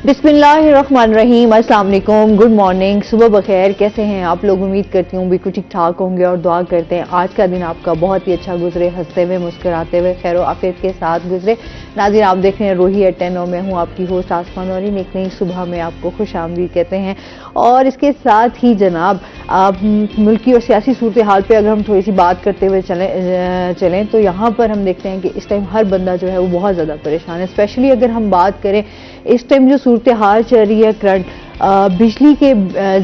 बिस्मिल्लाहिर्रहमानिर्रहीम, अस्सलाम वालेकुम, गुड मॉर्निंग, सुबह बखैर। कैसे हैं आप लोग? उम्मीद करती हूँ बिल्कुल ठीक ठाक होंगे और दुआ करते हैं आज का दिन आपका बहुत ही अच्छा गुजरे, हंसते हुए मुस्कुराते हुए खैर आफियत के साथ गुजरे। नाज़रीन, आप देख रहे हैं रोही एट 10 और मैं हूँ आपकी होस्ट आसमान और इन एक नई सुबह में आपको खुश आमदीद कहते हैं। और इसके साथ ही जनाब मुल्की और सियासी सूरत हाल पर अगर हम थोड़ी सी बात करते हुए चलें तो यहाँ पर हम देखते हैं कि इस टाइम हर बंदा जो है वो बहुत ज़्यादा परेशान है। स्पेशली अगर हम बात करें इस टाइम जो सूरत हाल चल रही है करंट, बिजली के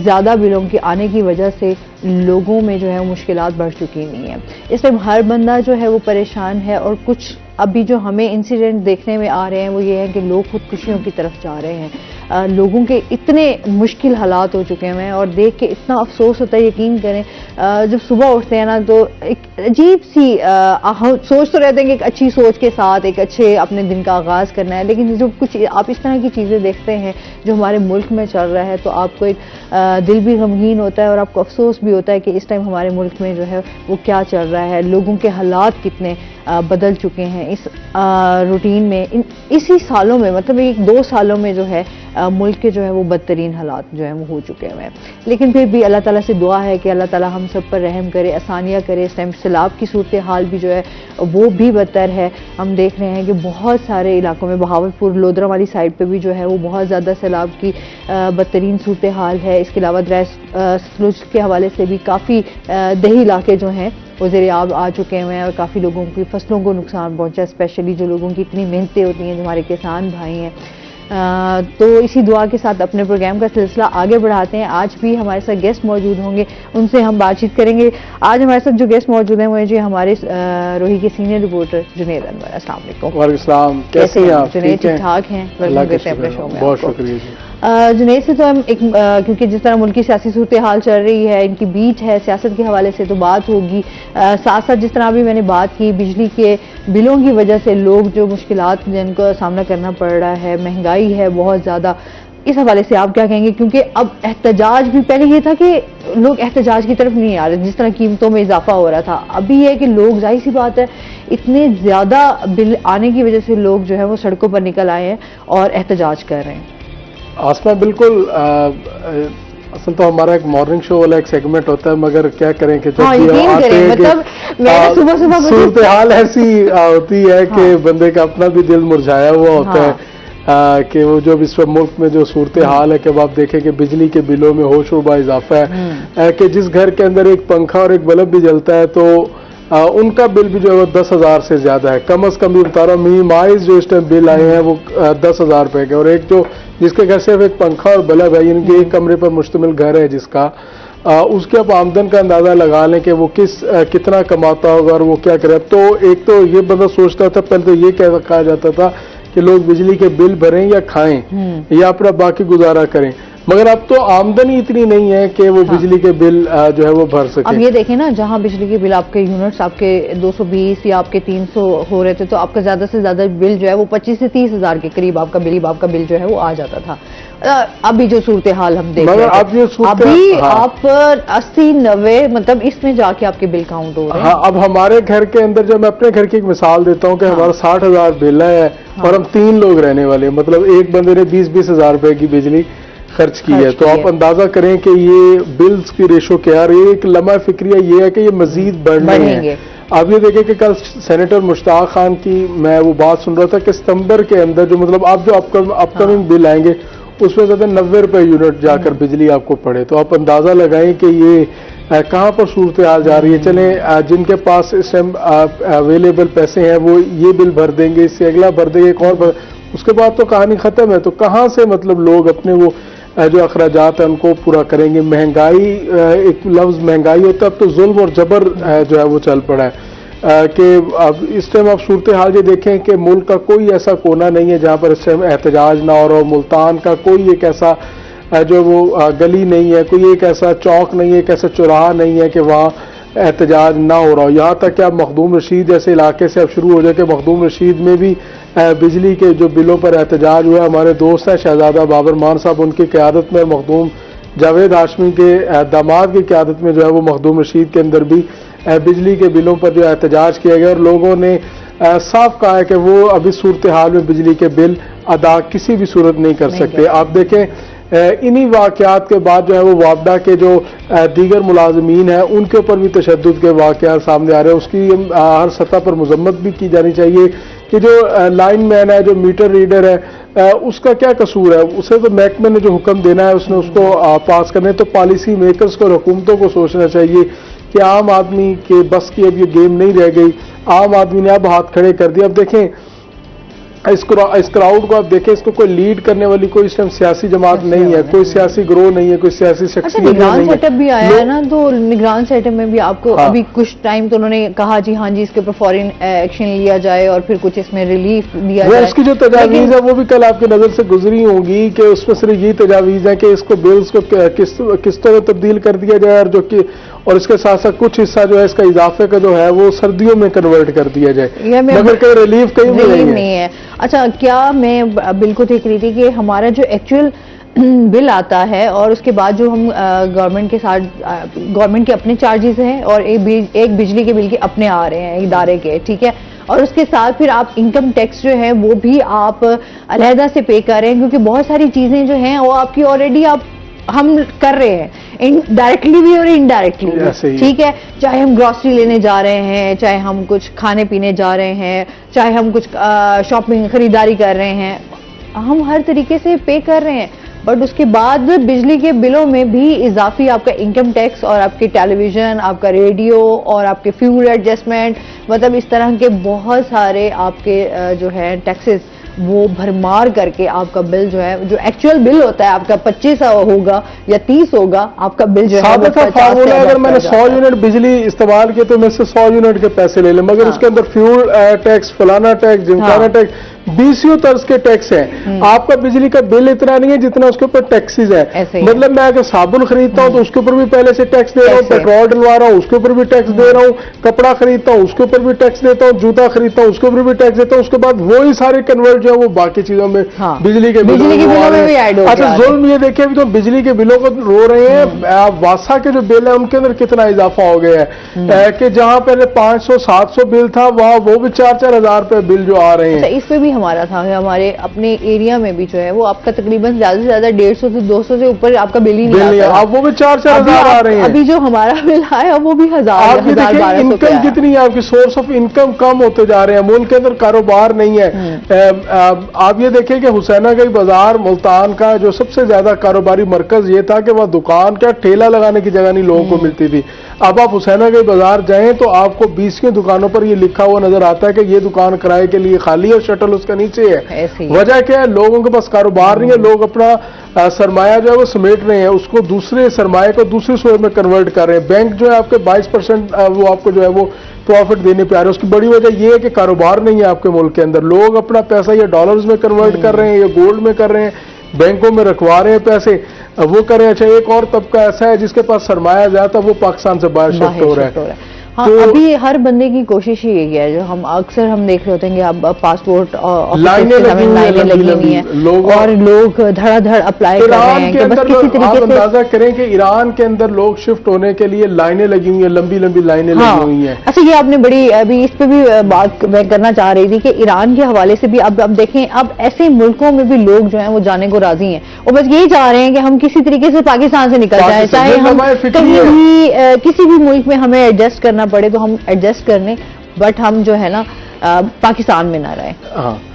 ज़्यादा बिलों के आने की वजह से लोगों में जो है मुश्किलात बढ़ चुकी नहीं है। इस टाइम हर बंदा जो है वो परेशान है और कुछ अभी जो हमें इंसिडेंट देखने में आ रहे हैं वो ये है कि लोग खुदकुशियों की तरफ जा रहे हैं। लोगों के इतने मुश्किल हालात हो चुके हैं और देख के इतना अफसोस होता है। यकीन करें, जब सुबह उठते हैं ना तो एक अजीब सी सोच तो रहते हैं कि एक अच्छी सोच के साथ एक अच्छे अपने दिन का आगाज़ करना है, लेकिन जब कुछ आप इस तरह की चीज़ें देखते हैं जो हमारे मुल्क में चल रहा है तो आपको एक दिल भी गमगीन होता है और आपको अफसोस भी होता है कि इस टाइम हमारे मुल्क में जो है वो क्या चल रहा है, लोगों के हालात कितने बदल चुके हैं इस रूटीन में, इसी सालों में, मतलब एक 2 सालों में जो है मुल्क के जो है वो बदतरीन हालात जो है वो हो चुके हैं। लेकिन फिर भी अल्लाह ताला से दुआ है कि अल्लाह ताला हम सब पर रहम करे, आसानियाँ करे। इस टाइम सैलाब की सूरत हाल भी जो है वो भी बदतर है। हम देख रहे हैं कि बहुत सारे इलाकों में बहावलपुर लोधरा वाली साइड पर भी जो है वो बहुत ज़्यादा सैलाब की बदतरीन सूरत हाल है। इसके अलावा सतलुज के हवाले से भी काफ़ी दही इलाके जो हैं वो ज़ेर-ए-आब आ चुके हैं और काफ़ी लोगों की फसलों को नुकसान पहुंचा, स्पेशली जो लोगों की इतनी मेहनतें होती हैं, जो हमारे किसान भाई हैं। तो इसी दुआ के साथ अपने प्रोग्राम का सिलसिला आगे बढ़ाते हैं। आज भी हमारे साथ गेस्ट मौजूद होंगे, उनसे हम बातचीत करेंगे। आज हमारे साथ जो गेस्ट मौजूद हैं वो है जी हमारे रोही के सीनियर रिपोर्टर जुनेद अनवर। अस्सलाम वालेकुम। वालेकुम सलाम, कैसे हैं आप? जुनेद ठीक ठाक हैं? वेलकम करते हैं अपने शो में। बहुत शुक्रिया जी। जुनेद से तो हम एक क्योंकि जिस तरह मुल्क की सियासी सूरत हाल चल रही है, इनकी बीच है, सियासत के हवाले से तो बात होगी। साथ साथ जिस तरह अभी मैंने बात की बिजली के बिलों की वजह से लोग जो मुश्किलात जिनको सामना करना पड़ रहा है, महंगाई है बहुत ज़्यादा, इस हवाले से आप क्या कहेंगे? क्योंकि अब एहतजाज भी, पहले ये था कि लोग एहतजाज की तरफ नहीं आ रहे जिस तरह कीमतों में इजाफा हो रहा था, अभी ये है कि लोग, जाहिर सी बात है, इतने ज़्यादा बिल आने की वजह से लोग जो है वो सड़कों पर निकल आए हैं और एहतजाज कर रहे हैं। आसमा, बिल्कुल असल तो हमारा एक मॉर्निंग शो वाला एक सेगमेंट होता है, मगर क्या करें कि जब आते हैं मतलब मैंने सुबह सूरत हाल ऐसी होती है कि बंदे का अपना भी दिल मुरझाया हुआ होता है कि वो जो इस मुल्क में जो सूरत हाल है कि आप देखें कि बिजली के बिलों में होशरुबा इजाफा है कि जिस घर के अंदर एक पंखा और एक बल्ब भी जलता है तो उनका बिल भी जो है 10,000 से ज्यादा है। कम अज कम भी बता रहा हूँ, मिनिमाइज जो इस टाइम बिल आए हैं वो 10,000 रुपए के, और एक जो जिसके घर सिर्फ एक पंखा और बल्ब है, इनके एक कमरे पर मुश्तमिल घर है जिसका उसके आप आमदन का अंदाजा लगा लें कि वो कितना कमाता होगा और वो क्या करे। तो एक तो ये बंदा सोचता था, पहले तो ये कहा जाता था कि लोग बिजली के बिल भरें या खाएं या अपना बाकी गुजारा करें, मगर अब तो आमदनी इतनी नहीं है कि वो बिजली के बिल जो है वो भर सके। अब ये देखें ना, जहां बिजली के बिल आपके यूनिट्स आपके 220 या आपके 300 हो रहे थे तो आपका ज्यादा से ज्यादा बिल जो है वो 25 से 30 हजार के करीब आपका बिल जो है वो आ जाता था। अभी जो सूरत हाल हम देख रहे हैं अभी आप 80-90 मतलब इसमें जाके आपके बिल काउंट हो रहे हैं। अब हमारे घर के अंदर, जब मैं अपने घर की एक मिसाल देता हूँ कि हमारा 60,000 बिल है और हम 3 लोग रहने वाले, मतलब एक बंदे ने 20-20 हजार रुपए की बिजली खर्च की है, तो आप अंदाजा करें कि ये बिल्स की रेशो क्या रही है। एक लम्हा फिक्रिया ये है कि ये मजीद बढ़ेंगे। आप ये देखें कि कल सेनेटर मुश्ताक खान की मैं वो बात सुन रहा था कि सितंबर के अंदर जो मतलब आप जो अपकमिंग बिल आएंगे उसमें ज्यादा 90 रुपए यूनिट जाकर बिजली आपको पड़े, तो आप अंदाजा लगाएं कि ये कहाँ पर सूरत हाल जा रही है। चले जिनके पास इस टाइम अवेलेबल पैसे हैं वो ये बिल भर देंगे, इससे अगला भर देंगे, एक और उसके बाद तो कहानी खत्म है। तो कहाँ से मतलब लोग अपने वो जो अखराजात है उनको पूरा करेंगे। महंगाई, एक लफ्ज महंगाई होता है, अब तो जुल्म और जबर जो है वो चल पड़ा है कि अब इस टाइम आप सूरत हाल ये देखें कि मुल्क का कोई ऐसा कोना नहीं है जहाँ पर इस टाइम एहतजाज ना हो रहा हो। मुल्तान का कोई एक ऐसा जो वो गली नहीं है, कोई एक ऐसा चौक नहीं है, एक ऐसा चौराहा नहीं है कि वहाँ एहतजाज ना हो रहा हो। यहाँ तक कि आप मखदूम रशीद जैसे इलाके से अब शुरू हो जाए कि मखदूम रशीद में भी बिजली के जो बिलों पर एहतजाज हुआ। हमारे दोस्त हैं शहजादा बाबर मान साहब, उनकी क़यादत में, मखदूम जावेद हाशमी के दामाद की क़यादत में जो है वो मखदूम रशीद के अंदर भी बिजली के बिलों पर जो एहतजाज किया गया और लोगों ने साफ कहा है कि वो अभी सूरत हाल में बिजली के बिल अदा किसी भी सूरत नहीं कर सकते। आप देखें इन्हीं वाकयात के बाद जो है वो वापडा के जो दीगर मुलाजमीन हैं उनके ऊपर भी तशद्दुद के वाकयात सामने आ रहे हैं। उसकी हर सतह पर मजम्मत भी की जानी चाहिए कि जो लाइन मैन है, जो मीटर रीडर है, उसका क्या कसूर है? उसे तो महकमे ने जो हुक्म देना है उसने उसको पास करने। तो पॉलिसी मेकर्स को, हुकूमतों को सोचना चाहिए कि आम आदमी के बस की अब ये गेम नहीं रह गई। आम आदमी ने अब हाथ खड़े कर दिए। अब देखें इस क्राउड को, आप देखें इसको कोई लीड करने वाली कोई इस टाइम सियासी जमात नहीं है, कोई सियासी ग्रोह नहीं है, कोई सियासी शख्सियत नहीं है। निगरान सेटअप भी आया है ना, तो निगरान सेटअप में भी आपको अभी कुछ टाइम तो उन्होंने कहा जी हाँ जी इसके ऊपर फॉरेन एक्शन लिया जाए और फिर कुछ इसमें रिलीफ दिया जाए। उसकी जो तजावीज है वो भी कल आपकी नजर से गुजरी होंगी कि उसमें सिर्फ ये तजावीज है कि इसको बिल्स को किस तरह तब्दील कर दिया जाए और जो कि और इसके साथ साथ कुछ हिस्सा जो है इसका इजाफे का जो है वो सर्दियों में कन्वर्ट कर दिया जाए, मगर कहीं रिलीफ कहीं नहीं है। अच्छा, क्या मैं बिल को देख रही थी कि हमारा जो एक्चुअल बिल आता है और उसके बाद जो हम गवर्नमेंट के साथ गवर्नमेंट के अपने चार्जेस हैं और एक बिजली के बिल के अपने आ रहे हैं इदारे के, ठीक है, और उसके साथ फिर आप इनकम टैक्स जो है वो भी आप अलहदा से पे कर रहे हैं, क्योंकि बहुत सारी चीजें जो हैं वो आपकी ऑलरेडी हम कर रहे हैं डायरेक्टली भी और इनडायरेक्टली भी, ठीक है। चाहे हम ग्रॉसरी लेने जा रहे हैं, चाहे हम कुछ खाने पीने जा रहे हैं, चाहे हम कुछ शॉपिंग खरीदारी कर रहे हैं, हम हर तरीके से पे कर रहे हैं। बट उसके बाद बिजली के बिलों में भी इजाफी आपका इनकम टैक्स और आपके टेलीविजन, आपका रेडियो और आपके फ्यूल एडजस्टमेंट, मतलब इस तरह के बहुत सारे आपके जो है टैक्सेस वो भरमार करके आपका बिल जो है, जो एक्चुअल बिल होता है आपका 25 होगा या 30 होगा, आपका बिल जो है फार्मूला अगर मैंने 100 यूनिट बिजली इस्तेमाल की तो मैं से 100 यूनिट के पैसे ले लें, मगर उसके अंदर फ्यूल टैक्स, फलाना टैक्स, जिमकाना टैक्स, बीसीओ तर्ज के टैक्स हैं। आपका बिजली का बिल इतना नहीं है जितना उसके ऊपर टैक्सेस है। मतलब मैं अगर साबुन खरीदता हूं तो उसके ऊपर भी पहले से टैक्स दे रहा हूं, पेट्रोल डलवा रहा हूं उसके ऊपर भी टैक्स दे रहा हूं, कपड़ा खरीदता हूं उसके ऊपर भी टैक्स देता हूं, जूता खरीदता हूं उसके ऊपर भी टैक्स देता हूं। उसके बाद वही सारे कन्वर्ट जो है वो बाकी चीजों में बिजली के बिलों में भी ऐड हो। अच्छा, जुल्म ये देखिए अभी तो बिजली के बिलों को रो रहे हैं। वासा के जो बिल है उनके अंदर कितना इजाफा हो गया है कि जहां पहले 500-700 बिल था वहां वो भी 4-4 हजार रुपए बिल जो आ रहे हैं। इस पे भी हमारा था, हमारे अपने एरिया में भी जो है वो आपका तकरीबन ज्यादा से ज्यादा 150 से 200 से ऊपर आपका बिल ही नहीं आता। अब वो भी 4-4 हजार आ रहे हैं। अभी जो हमारा बिल आया वो भी 1000 इनकम कितनी है आपकी, सोर्स ऑफ इनकम कम होते जा रहे हैं, मुल्क के अंदर कारोबार नहीं है। आप ये देखें कि हुसैना गई बाजार मुल्तान का जो सबसे ज्यादा कारोबारी मरकज ये था कि वह दुकान क्या ठेला लगाने की जगह नहीं लोगों को मिलती थी। अब आप हुसैना गई बाजार जाएं तो आपको 20 की दुकानों पर ये लिखा हुआ नजर आता है कि ये दुकान किराए के लिए खाली है और शटल उसका नीचे है। वजह क्या है? लोगों के पास कारोबार नहीं है, लोग अपना सरमाया जो है वो समेट रहे हैं, उसको दूसरे सरमाए को दूसरी सूरत में कन्वर्ट कर रहे हैं। बैंक जो है आपके 22% वो आपको जो है वो प्रॉफिट देने पे आ रहे हैं। उसकी बड़ी वजह यह है कि कारोबार नहीं है आपके मुल्क के अंदर। लोग अपना पैसा या डॉलर्स में कन्वर्ट कर रहे हैं या गोल्ड में कर रहे हैं, बैंकों में रखवा रहे हैं पैसे, वो कर रहे हैं। अच्छा, एक और तबका ऐसा है जिसके पास सरमाया ज्यादा वो पाकिस्तान से बाहर शिफ्ट हो रहा है। हाँ, तो अभी हर बंदे की कोशिश ही यही है, जो हम अक्सर हम देख रहे होते हैं कि अब पासपोर्ट लाइनें लगी हुई हैं और लोग धड़ाधड़ अप्लाई कर रहे हैं कि बस किसी तरीके से। अंदाजा करें कि ईरान के अंदर लोग शिफ्ट होने के लिए लाइनें लगी हुई हैं, लंबी लंबी लाइनें लगी हुई हैं। अच्छा, ये आपने बड़ी अभी इस पे भी बात मैं करना चाह रही थी कि ईरान के हवाले से भी अब देखें, अब ऐसे मुल्कों में भी लोग जो है वो जाने को राजी हैं और बस यही चाह रहे हैं कि हम किसी तरीके से पाकिस्तान से निकल जाए, चाहे हम कहीं भी किसी भी मुल्क में हमें एडजस्ट करना पड़े तो हम एडजस्ट कर लें, बट हम जो है ना पाकिस्तान में ना रहे।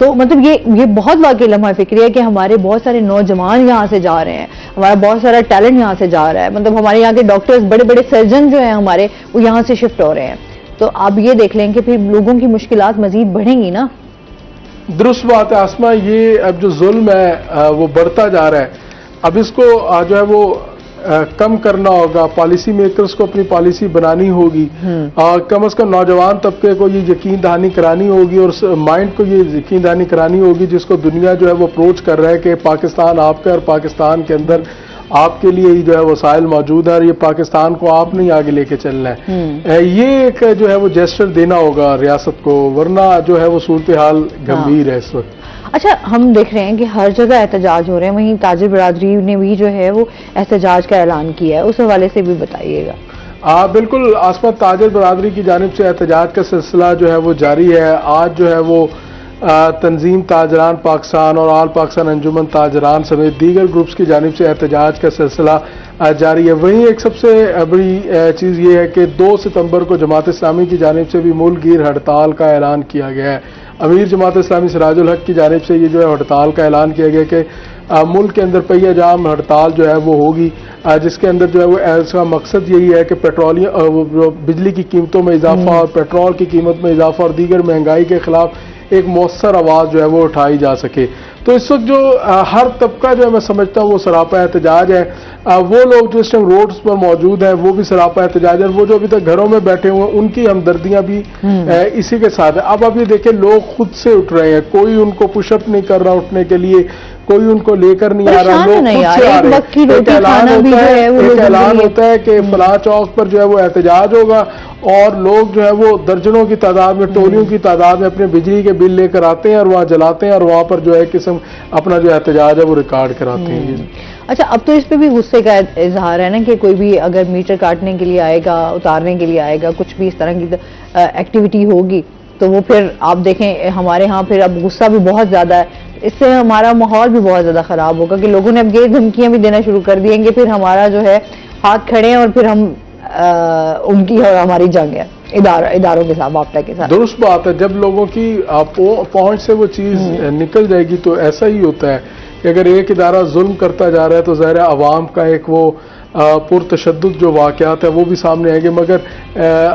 तो मतलब ये बहुत वाकई लम्हा फिक्री है कि हमारे बहुत सारे नौजवान यहाँ से जा रहे हैं, हमारा बहुत सारा टैलेंट यहाँ से जा रहा है। मतलब हमारे यहाँ के डॉक्टर्स, बड़े बड़े सर्जन जो हैं हमारे, वो यहाँ से शिफ्ट हो रहे हैं। तो आप ये देख लें कि फिर लोगों की मुश्किलात मजीद बढ़ेंगी ना। दुरुस्त बात है आसमा, ये अब जो जुल्म है वो बढ़ता जा रहा है। अब इसको जो है वो कम करना होगा, पॉलिसी मेकर्स को अपनी पॉलिसी बनानी होगी। कम से कम नौजवान तबके को ये यकीन दहानी करानी होगी और माइंड को ये यकीन दहानी करानी होगी जिसको दुनिया जो है वो अप्रोच कर रहा है कि पाकिस्तान आपका और पाकिस्तान के अंदर आपके लिए ही जो है वसाइल मौजूद है और ये पाकिस्तान को आपने ही आगे लेके चलना है। ये एक जो है वो जेस्चर देना होगा रियासत को, वरना जो है वो सूरत हाल गंभीर है इस वक्त। अच्छा, हम देख रहे हैं कि हर जगह एहतजाज हो रहे हैं, वहीं ताजिर बिरादरी ने भी जो है वो एहतजाज का ऐलान किया है, उस हवाले से भी बताइएगा। बिल्कुल आसमा ताजर बरादरी की जानिब से एहतजाज का सिलसिला जो है वो जारी है। आज जो है वो तंजीम ताजरान पाकिस्तान और आल पाकिस्तान अंजुमन ताजरान समेत दीगर ग्रुप्स की जानिब से एहतजाज का सिलसिला जारी है। वहीं एक सबसे बड़ी चीज़ ये है कि 2 सितंबर को जमात इस्लामी की जानिब से भी मुल्क गिर हड़ताल का ऐलान किया गया है। अमीर जमात इस्लामी सिराजुल हक की जानिब से ये जो है हड़ताल का ऐलान किया गया कि मुल्क के अंदर पहिया जाम हड़ताल जो है वो होगी, जिसके अंदर जो है वो इसका मकसद यही है कि पेट्रोलियम बिजली की कीमतों में इजाफा और पेट्रोल की कीमत में इजाफा और दीगर महंगाई के खिलाफ एक मौसर आवाज़ जो है वो उठाई जा सके। तो इस वक्त जो हर तबका जो है मैं समझता हूँ वो सरापा एहतजाज है। वो लोग जो इस टाइम रोड्स पर मौजूद हैं वो भी सरापा एहतजाज है। वो जो अभी तक घरों में बैठे हुए हैं उनकी हमदर्दियां भी इसी के साथ है। अब ये देखें लोग खुद से उठ रहे हैं, कोई उनको पुशअप नहीं कर रहा उठने के लिए, कोई उनको लेकर नहीं आ रहा, लोग खुद से आ रहे हैं। एक ऐलान होता है कि फलां चौक पर जो है वो एहतजाज होगा और लोग जो है वो दर्जनों की तादाद में, टोलियों की तादाद में अपने बिजली के बिल लेकर आते हैं और वहाँ जलाते हैं और वहाँ पर जो है किस्म अपना जो एहतजाज है वो रिकॉर्ड कराते हैं। अच्छा, अब तो इस पे भी गुस्से का इजहार है ना कि कोई भी अगर मीटर काटने के लिए आएगा, उतारने के लिए आएगा, कुछ भी इस तरह की एक्टिविटी होगी तो वो फिर आप देखें हमारे यहाँ फिर अब गुस्सा भी बहुत ज्यादा है। इससे हमारा माहौल भी बहुत ज्यादा खराब होगा कि लोगों ने अब ये धमकियां भी देना शुरू कर दिएंगे, फिर हमारा जो है हाथ खड़े हैं और फिर हम उनकी और हमारी जंग है इदारों के साथ, वापटा के साथ। दुरुस्त बात है, जब लोगों की पहुंच से वो चीज निकल जाएगी तो ऐसा ही होता है कि अगर एक इदारा जुल्म करता जा रहा है तो ज़ाहिर है अवाम का एक वो पुरतशद्दुद जो वाक़यात है वो भी सामने आएंगे। मगर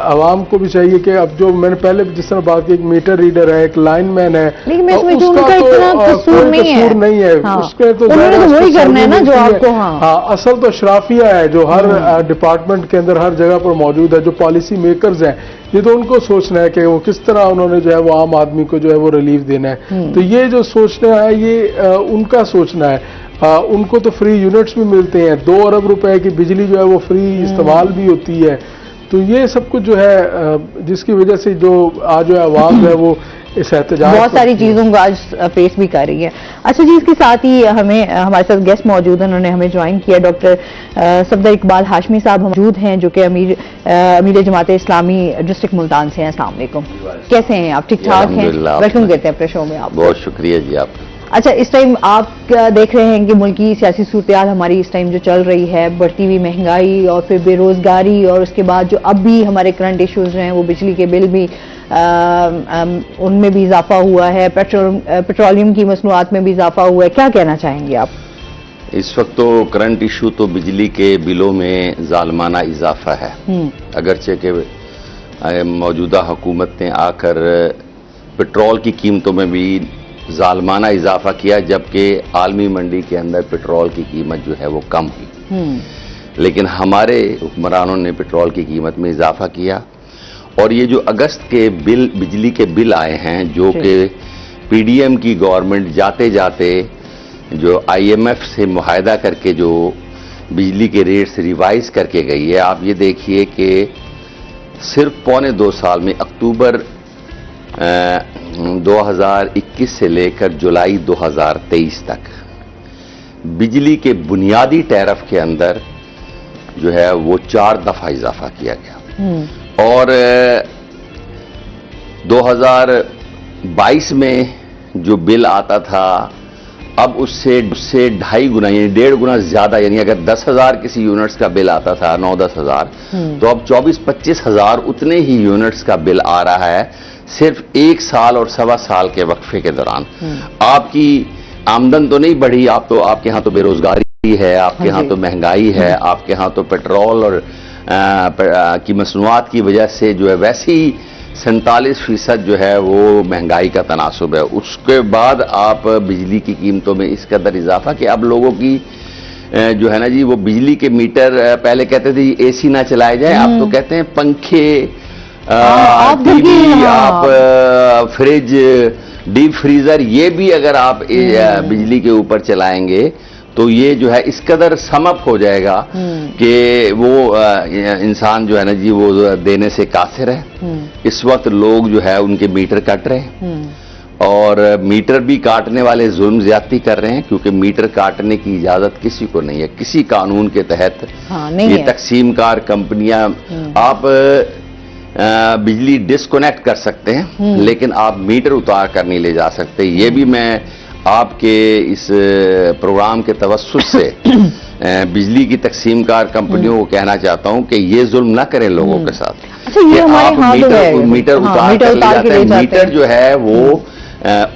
अवाम को भी चाहिए कि अब जो मैंने पहले जिस तरह बात की, एक मीटर रीडर है, एक लाइनमैन है, उसका तो कसूर नहीं है। हाँ। उसके तो वही करना है ना जो आपको। हाँ, असल तो अशराफिया है जो हर डिपार्टमेंट के अंदर हर जगह पर मौजूद है, जो पॉलिसी मेकर्स हैं, ये तो उनको सोचना है कि वो किस तरह उन्होंने जो है वो आम आदमी को जो है वो रिलीफ देना है। तो ये जो सोचना है ये उनका सोचना है। उनको तो फ्री यूनिट्स भी मिलते हैं, 2 अरब रुपए की बिजली जो है वो फ्री इस्तेमाल भी होती है। तो ये सब कुछ जो है जिसकी वजह से जो आज जो आवाम है वो इस एहतजाज बहुत सारी चीजों को आज फेस भी कर रही है। अच्छा जी, इसके साथ ही हमारे साथ गेस्ट मौजूद हैं, उन्होंने हमें ज्वाइन किया। डॉक्टर सफदर इकबाल हाशमी साहब मौजूद हैं जो कि अमीर जमात इस्लामी डिस्ट्रिक्ट मुल्तान से हैं। अस्सलाम वालेकुम, कैसे हैं आप? ठीक ठाक हैं? वेलकम करते हैं अपने शो में आप। बहुत शुक्रिया जी आप। अच्छा, इस टाइम आप देख रहे हैं कि मुल्क की सियासी सूरत-ए-हाल हमारी इस टाइम जो चल रही है, बढ़ती हुई महंगाई और फिर बेरोजगारी, और उसके बाद जो अब भी हमारे करंट इश्यूज हैं वो बिजली के बिल भी उनमें भी इजाफा हुआ है, पेट्रोलियम की मसनूआत में भी इजाफा हुआ है। क्या कहना चाहेंगे आप? इस वक्त तो करंट इशू तो बिजली के बिलों में जालमाना इजाफा है। अगरचे के मौजूदा हुकूमत ने आकर पेट्रोल की कीमतों में भी जालमाना इजाफा किया, जबकि आलमी मंडी के अंदर पेट्रोल की कीमत जो है वो कम हुई। लेकिन हमारे हुक्मरानों ने पेट्रोल की कीमत में इजाफा किया और ये जो अगस्त के बिल, बिजली के बिल आए हैं जो कि पीडीएम की गवर्नमेंट जाते जाते जो आईएमएफ से मुआहदा करके जो बिजली के रेट्स रिवाइज करके गई है। आप ये देखिए कि सिर्फ 1.25 साल में अक्टूबर 2021 से लेकर जुलाई 2023 तक बिजली के बुनियादी टैरिफ के अंदर जो है वो 4 दफा इजाफा किया गया और 2022 में जो बिल आता था अब उससे 2.5 गुना यानी 1.5 गुना ज्यादा, यानी अगर 10,000 किसी यूनिट्स का बिल आता था 9-10 हज़ार, तो अब 24-25 हज़ार उतने ही यूनिट्स का बिल आ रहा है सिर्फ 1 साल और 1.25 साल के वक्फे के दौरान। आपकी आमदन तो नहीं बढ़ी, आपके यहाँ तो बेरोजगारी है, आपके यहाँ तो महंगाई है, आपके यहाँ तो पेट्रोल और की मसनूआत की वजह से जो है वैसे ही 47% जो है वो महंगाई का तनासुब है। उसके बाद आप बिजली की कीमतों में इस कदर इजाफा कि अब लोगों की जो है ना जी वो बिजली के मीटर पहले कहते थे एसी ना चलाए जाए, अब तो कहते हैं पंखे, टीवी, आप फ्रिज, डीप फ्रीजर, ये भी अगर आप बिजली के ऊपर चलाएंगे तो ये जो है इस कदर समअप हो जाएगा कि वो इंसान जो है ना जी वो देने से कासिर है। इस वक्त लोग जो है उनके मीटर कट रहे हैं और मीटर भी काटने वाले जुल्म ज्यादती कर रहे हैं, क्योंकि मीटर काटने की इजाजत किसी को नहीं है, किसी कानून के तहत। नहीं ये है। तकसीम कार कंपनियां, आप बिजली डिस्कनेक्ट कर सकते हैं, लेकिन आप मीटर उतार कर नहीं ले जा सकते। ये भी मैं आपके इस प्रोग्राम के तवस्सुस से बिजली की तकसीम कार कंपनियों को कहना चाहता हूं कि ये जुल्म ना करें लोगों के साथ। अच्छा, ये हमारे हाथ में मीटर उतार कर ले जाते हैं। मीटर जो है वो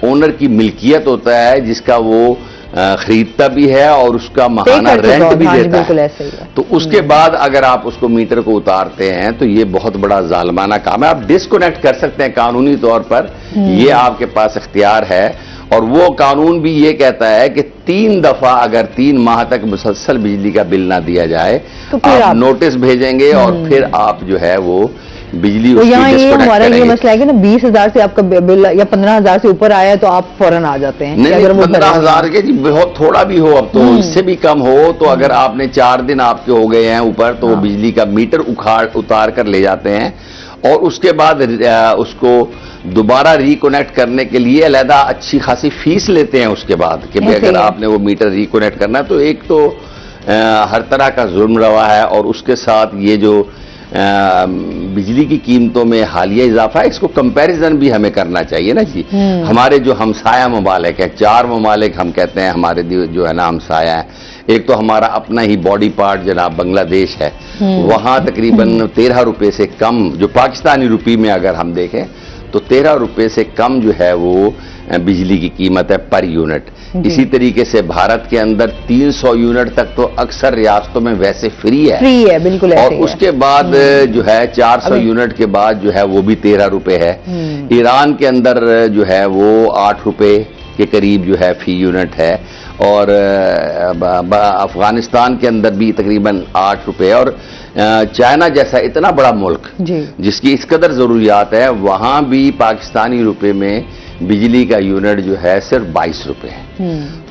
ओनर की मिल्कियत होता है, जिसका वो खरीदता भी है और उसका माहाना रेंट भी देता है। तो उसके बाद अगर आप उसको मीटर को उतारते हैं तो ये बहुत बड़ा जालमाना काम है। आप डिस्कनेक्ट कर सकते हैं कानूनी तौर पर, ये आपके पास इख्तियार है। और वो कानून भी ये कहता है कि 3 दफा अगर 3 माह तक मुसलसल बिजली का बिल ना दिया जाए तो आप नोटिस भेजेंगे और फिर आप जो है वो बिजली तो यहाँ ये हमारा ये मसला है कि ना 20,000 से आपका बिल या 15,000 से ऊपर आया तो आप फौरन आ जाते हैं। नहीं, 15,000 के जी बहुत थोड़ा भी हो, अब तो इससे भी कम हो तो अगर आपने 4 दिन आपके हो गए हैं ऊपर, तो बिजली का मीटर उतार कर ले जाते हैं और उसके बाद उसको दोबारा रिकनेक्ट करने के लिए अलहदा अच्छी खासी फीस लेते हैं उसके बाद कि भाई अगर आपने वो मीटर रिकनेक्ट करना है। तो एक तो हर तरह का जुर्म रवा है और उसके साथ ये जो बिजली की कीमतों में हालिया इजाफा है, इसको कंपैरिजन भी हमें करना चाहिए ना जी। हमारे जो हमसाया ममालिक है, 4 ममालिक हम कहते हैं हमारे जो है ना हमसाया है। एक तो हमारा अपना ही बॉडी पार्ट जनाब बांग्लादेश है, वहां तकरीबन 13 रुपए से कम, जो पाकिस्तानी रुपये में अगर हम देखें तो 13 रुपए से कम जो है वो बिजली की कीमत है पर यूनिट। इसी तरीके से भारत के अंदर 300 यूनिट तक तो अक्सर रियासतों में वैसे फ्री है बिल्कुल। और उसके बाद जो है 400 यूनिट के बाद जो है वो भी 13 रुपए है। ईरान के अंदर जो है वो 8 रुपए के करीब जो है फी यूनिट है और अफगानिस्तान के अंदर भी तकरीबन 8 रुपए। और चाइना जैसा इतना बड़ा मुल्क जिसकी इस कदर जरूरियात है, वहां भी पाकिस्तानी रुपए में बिजली का यूनिट जो है सिर्फ 22 रुपए है।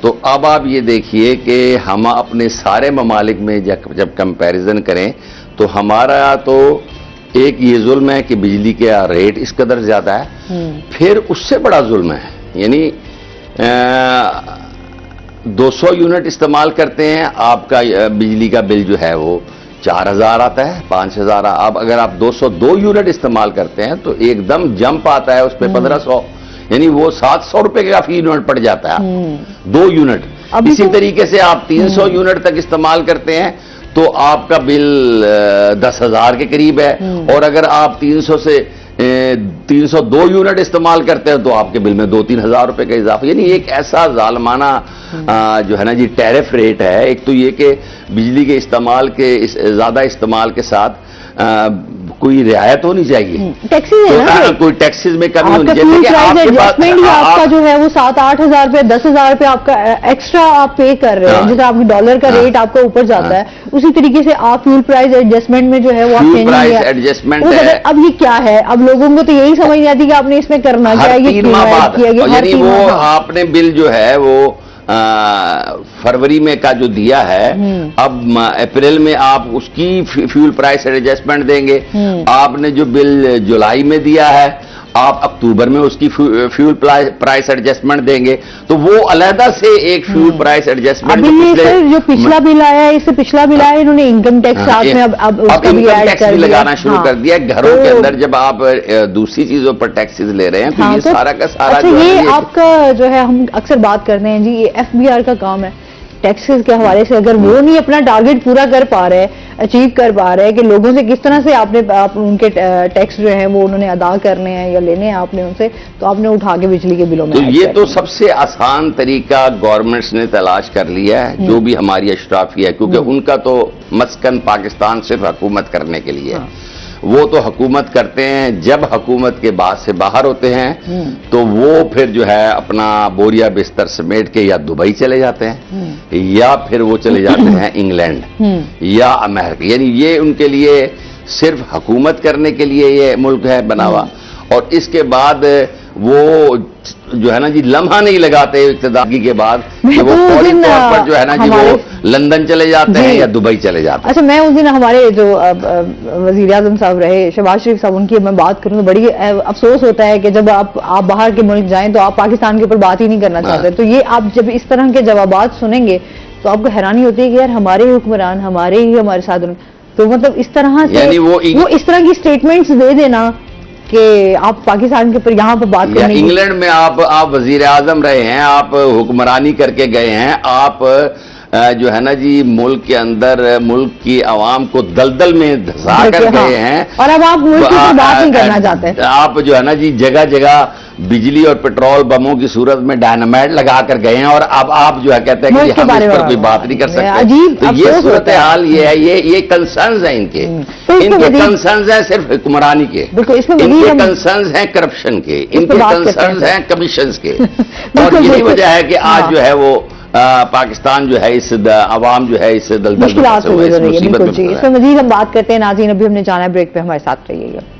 तो अब आप ये देखिए कि हम अपने सारे ममालिक में जब कंपैरिजन करें तो हमारा तो एक ये जुल्म है कि बिजली का रेट इस कदर ज्यादा है, फिर उससे बड़ा जुल्म है यानी 200 यूनिट इस्तेमाल करते हैं, आपका बिजली का बिल जो है वो 4,000 आता है, 5,000। अब अगर आप 202 यूनिट इस्तेमाल करते हैं तो एकदम जंप आता है उस पर 1,500, यानी वो 700 रुपए का फी यूनिट पड़ जाता है 2 यूनिट। इसी तरीके से आप 300 यूनिट तक इस्तेमाल करते हैं तो आपका बिल 10,000 के करीब है। और अगर आप 302 यूनिट इस्तेमाल करते हैं तो आपके बिल में 2-3 हजार रुपए का इजाफा, यानी एक ऐसा जालमाना जो है ना जी टैरिफ रेट है। एक तो ये कि बिजली के इस्तेमाल के ज्यादा इस्तेमाल के साथ कोई रियायत होनी चाहिए, टैक्सेस है ना, कोई टैक्सेस में कमी होनी चाहिए कि आपका जो है वो 7-8 हजार रुपए 10 हजार रुपए आपका एक्स्ट्रा आप पे कर रहे हैं। जैसे आपकी डॉलर का रेट आपका ऊपर जाता है, उसी तरीके से आप फ्यूल प्राइस एडजस्टमेंट में जो है वो फ्यूल प्राइस एडजस्टमेंट है। अब ये क्या है, अब लोगों को तो यही समझ नहीं आती कि आपने इसमें करना क्या है, ये किया गया, यानी वो आपने बिल जो है वो फरवरी में का जो दिया है, अब अप्रैल में आप उसकी फ्यूल प्राइस एडजस्टमेंट देंगे। आपने जो बिल जुलाई में दिया है आप अक्टूबर में उसकी फ्यूल प्राइस एडजस्टमेंट देंगे, तो वो अलहदा से एक फ्यूल प्राइस एडजस्टमेंट। जो पिछला बिल आया है, इससे पिछला बिल आया, इन्होंने इनकम टैक्स साथ में अब इनकम टैक्स भी लगाना शुरू कर दिया। घरों के अंदर जब आप दूसरी चीजों पर टैक्सेस ले रहे हैं तो ये सारा का सारा अच्छा, ये आपका जो है हम अक्सर बात करते हैं जी, ये FBR का काम है टैक्सेस के हवाले से। अगर वो नहीं अपना टारगेट पूरा कर पा रहे, अचीव कर पा रहे कि लोगों से किस तरह से आप उनके टैक्स जो है वो उन्होंने अदा करने हैं या लेने हैं आपने उनसे, तो आपने उठा के बिजली के बिलों में। तो ये तो सबसे आसान तरीका गवर्नमेंट्स ने तलाश कर लिया है, जो भी हमारी अशराफी है, क्योंकि उनका तो मस्कन पाकिस्तान सिर्फ हुकूमत करने के लिए है। वो तो हुकूमत करते हैं, जब हुकूमत के बाद से बाहर होते हैं तो वो फिर जो है अपना बोरिया बिस्तर समेट के या दुबई चले जाते हैं या फिर वो चले जाते हैं इंग्लैंड या अमेरिका। यानी ये उनके लिए सिर्फ हुकूमत करने के लिए ये मुल्क है बना हुआ। और इसके बाद वो जो है ना जी लम्हा नहीं लगाते इक़्तिदार के बाद कि वो फौरी तौर पर जो है ना जी वो लंदन चले जाते हैं या दुबई चले जाते हैं। अच्छा, मैं उस दिन हमारे जो वजीर आज़म साहब रहे शहबाज शरीफ साहब, उनकी मैं बात करूं तो बड़ी अफसोस होता है कि जब आप बाहर के मुल्क जाएं तो आप पाकिस्तान के ऊपर बात ही नहीं करना चाहते। तो ये आप जब इस तरह के जवाबात सुनेंगे तो आपको हैरानी होती है कि यार हमारे हुक्मरान हमारे साथ, तो मतलब इस तरह से यानी वो इस तरह की स्टेटमेंट्स दे देना कि आप पाकिस्तान के ऊपर यहाँ पर बात करने, इंग्लैंड में आप वजीर आजम रहे हैं, आप हुक्मरानी करके गए हैं, आप जो है ना जी मुल्क के अंदर मुल्क की आवाम को दलदल में धंसा कर गए हैं, और अब आप मुल्क की बात नहीं करना चाहते। आप जो है ना जी जगह जगह बिजली और पेट्रोल बमों की सूरत में डायनामाइट लगा कर गए हैं, और अब आप जो है कहते हैं कि हम इस पर कोई बात नहीं कर सकते। तो ये सूरत हाल ये है, ये कंसर्न्स हैं इनके कंसर्न्स हैं सिर्फ हुक्मरानी के, इनके कंसर्न्स हैं करप्शन के, इनके कंसर्न्स हैं कमीशंस के। और यही वजह है कि आज जो है वो पाकिस्तान जो है इस आवाम जो है इस दलदल में मुसीबत में। इसमें मजीद हम बात करते हैं। नाज़रीन, अभी हमने जाना है ब्रेक पे, हमारे साथ रहिएगा।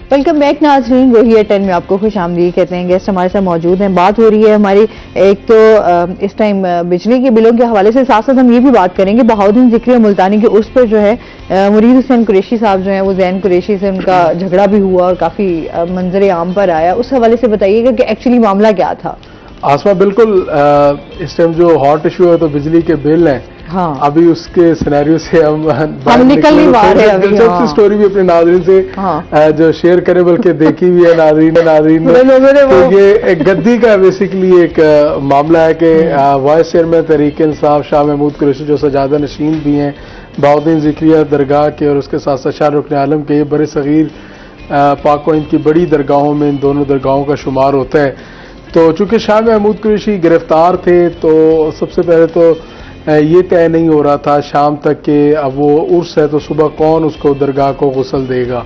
वेलकम बैक नाज़रीन, वही 10 में आपको खुश आमदीद कहते हैं। गेस्ट हमारे साथ मौजूद हैं। बात हो रही है हमारी एक तो इस टाइम बिजली के बिलों के हवाले से, साथ साथ हम ये भी बात करेंगे बहाउद्दीन ज़िक्री और मुल्तानी के उस पर जो है मुरीद हुसैन कुरैशी साहब जो हैं वो जैन कुरैशी से उनका झगड़ा भी हुआ और काफ़ी मंजर आम पर आया। उस हवाले से बताइएगा कि एक्चुअली मामला क्या था। आसमा, बिल्कुल इस टाइम जो हॉट इशू है तो बिजली के बिल हैं। हाँ, अभी उसके सिनेरियो से हम निकल नहीं पा रहे हैं। दिलचस्प स्टोरी भी अपने नाज़रीन से जो शेयर करें, बल्कि देखी भी है नाज़रीन ने। तो ये एक गद्दी का बेसिकली एक मामला है कि वाइस चेयरमैन तहरीक इंसाफ शाह महमूद कुरैशी जो सजादा नशीन भी हैं बहाउद्दीन ज़िक्रिया दरगाह के, और उसके साथ साथ शाह रुकन आलम के, ये बड़े सगीर पाक इनकी बड़ी दरगाहों में इन दोनों दरगाहों का शुमार होता है। तो चूंकि शाह महमूद कुरैशी गिरफ्तार थे तो सबसे पहले तो ये तय नहीं हो रहा था शाम तक कि अब वो उर्स है तो सुबह कौन उसको दरगाह को गुस्ल देगा।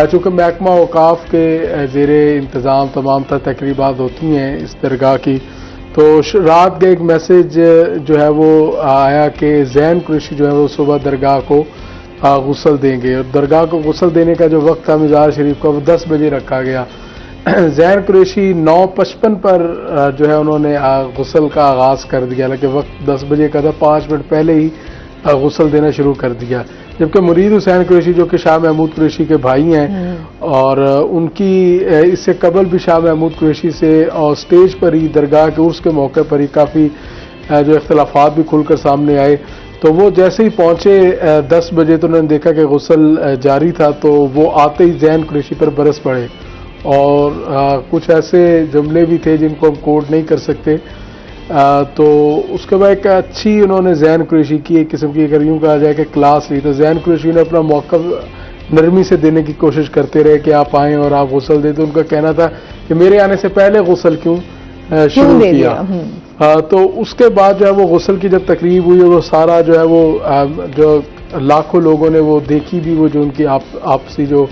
चूँकि महकमा औकाफ के ज़ेरे इंतज़ाम तमाम तर तकरीबात होती हैं इस दरगाह की, तो रात का एक मैसेज जो है वो आया कि जैन कुरैशी जो है वो सुबह दरगाह को गुस्ल देंगे, और दरगाह को गुस्ल देने का जो वक्त था मज़ार शरीफ का वो 10 बजे रखा गया। जैन कुरैशी 9:55 पर जो है उन्होंने गुस्ल का आगाज़ कर दिया, हालांकि वक्त 10 बजे का था, 5 मिनट पहले ही गुस्ल देना शुरू कर दिया। जबकि मुरीद हुसैन कुरैशी जो कि शाह महमूद कुरैशी के भाई हैं, और उनकी इससे कबल भी शाह महमूद कुरैशी से और स्टेज पर ही दरगाह के उर्स के मौके पर ही काफ़ी जो इख्तलाफात भी खुलकर सामने आए। तो वो जैसे ही पहुँचे 10 बजे तो उन्होंने देखा कि गुस्ल जारी था, तो वो आते ही जैन कुरैशी पर बरस पड़े, और कुछ ऐसे जुमले भी थे जिनको हम कोड नहीं कर सकते। तो उसके बाद एक अच्छी उन्होंने जैन कुरैशी की एक किस्म की, अगर यूँ कहा जाए कि क्लास ली, तो जैन कुरैशी ने अपना मौक़िफ़ नरमी से देने की कोशिश करते रहे कि आप आएँ और आप गुस्ल दें। तो उनका कहना था कि मेरे आने से पहले गुस्ल क्यों शुरू किया। तो उसके बाद जो है वो गुस्ल की जब तकरीब हुई, वो सारा जो है वो जो लाखों लोगों ने वो देखी भी, वो जो उनकी आपसी जो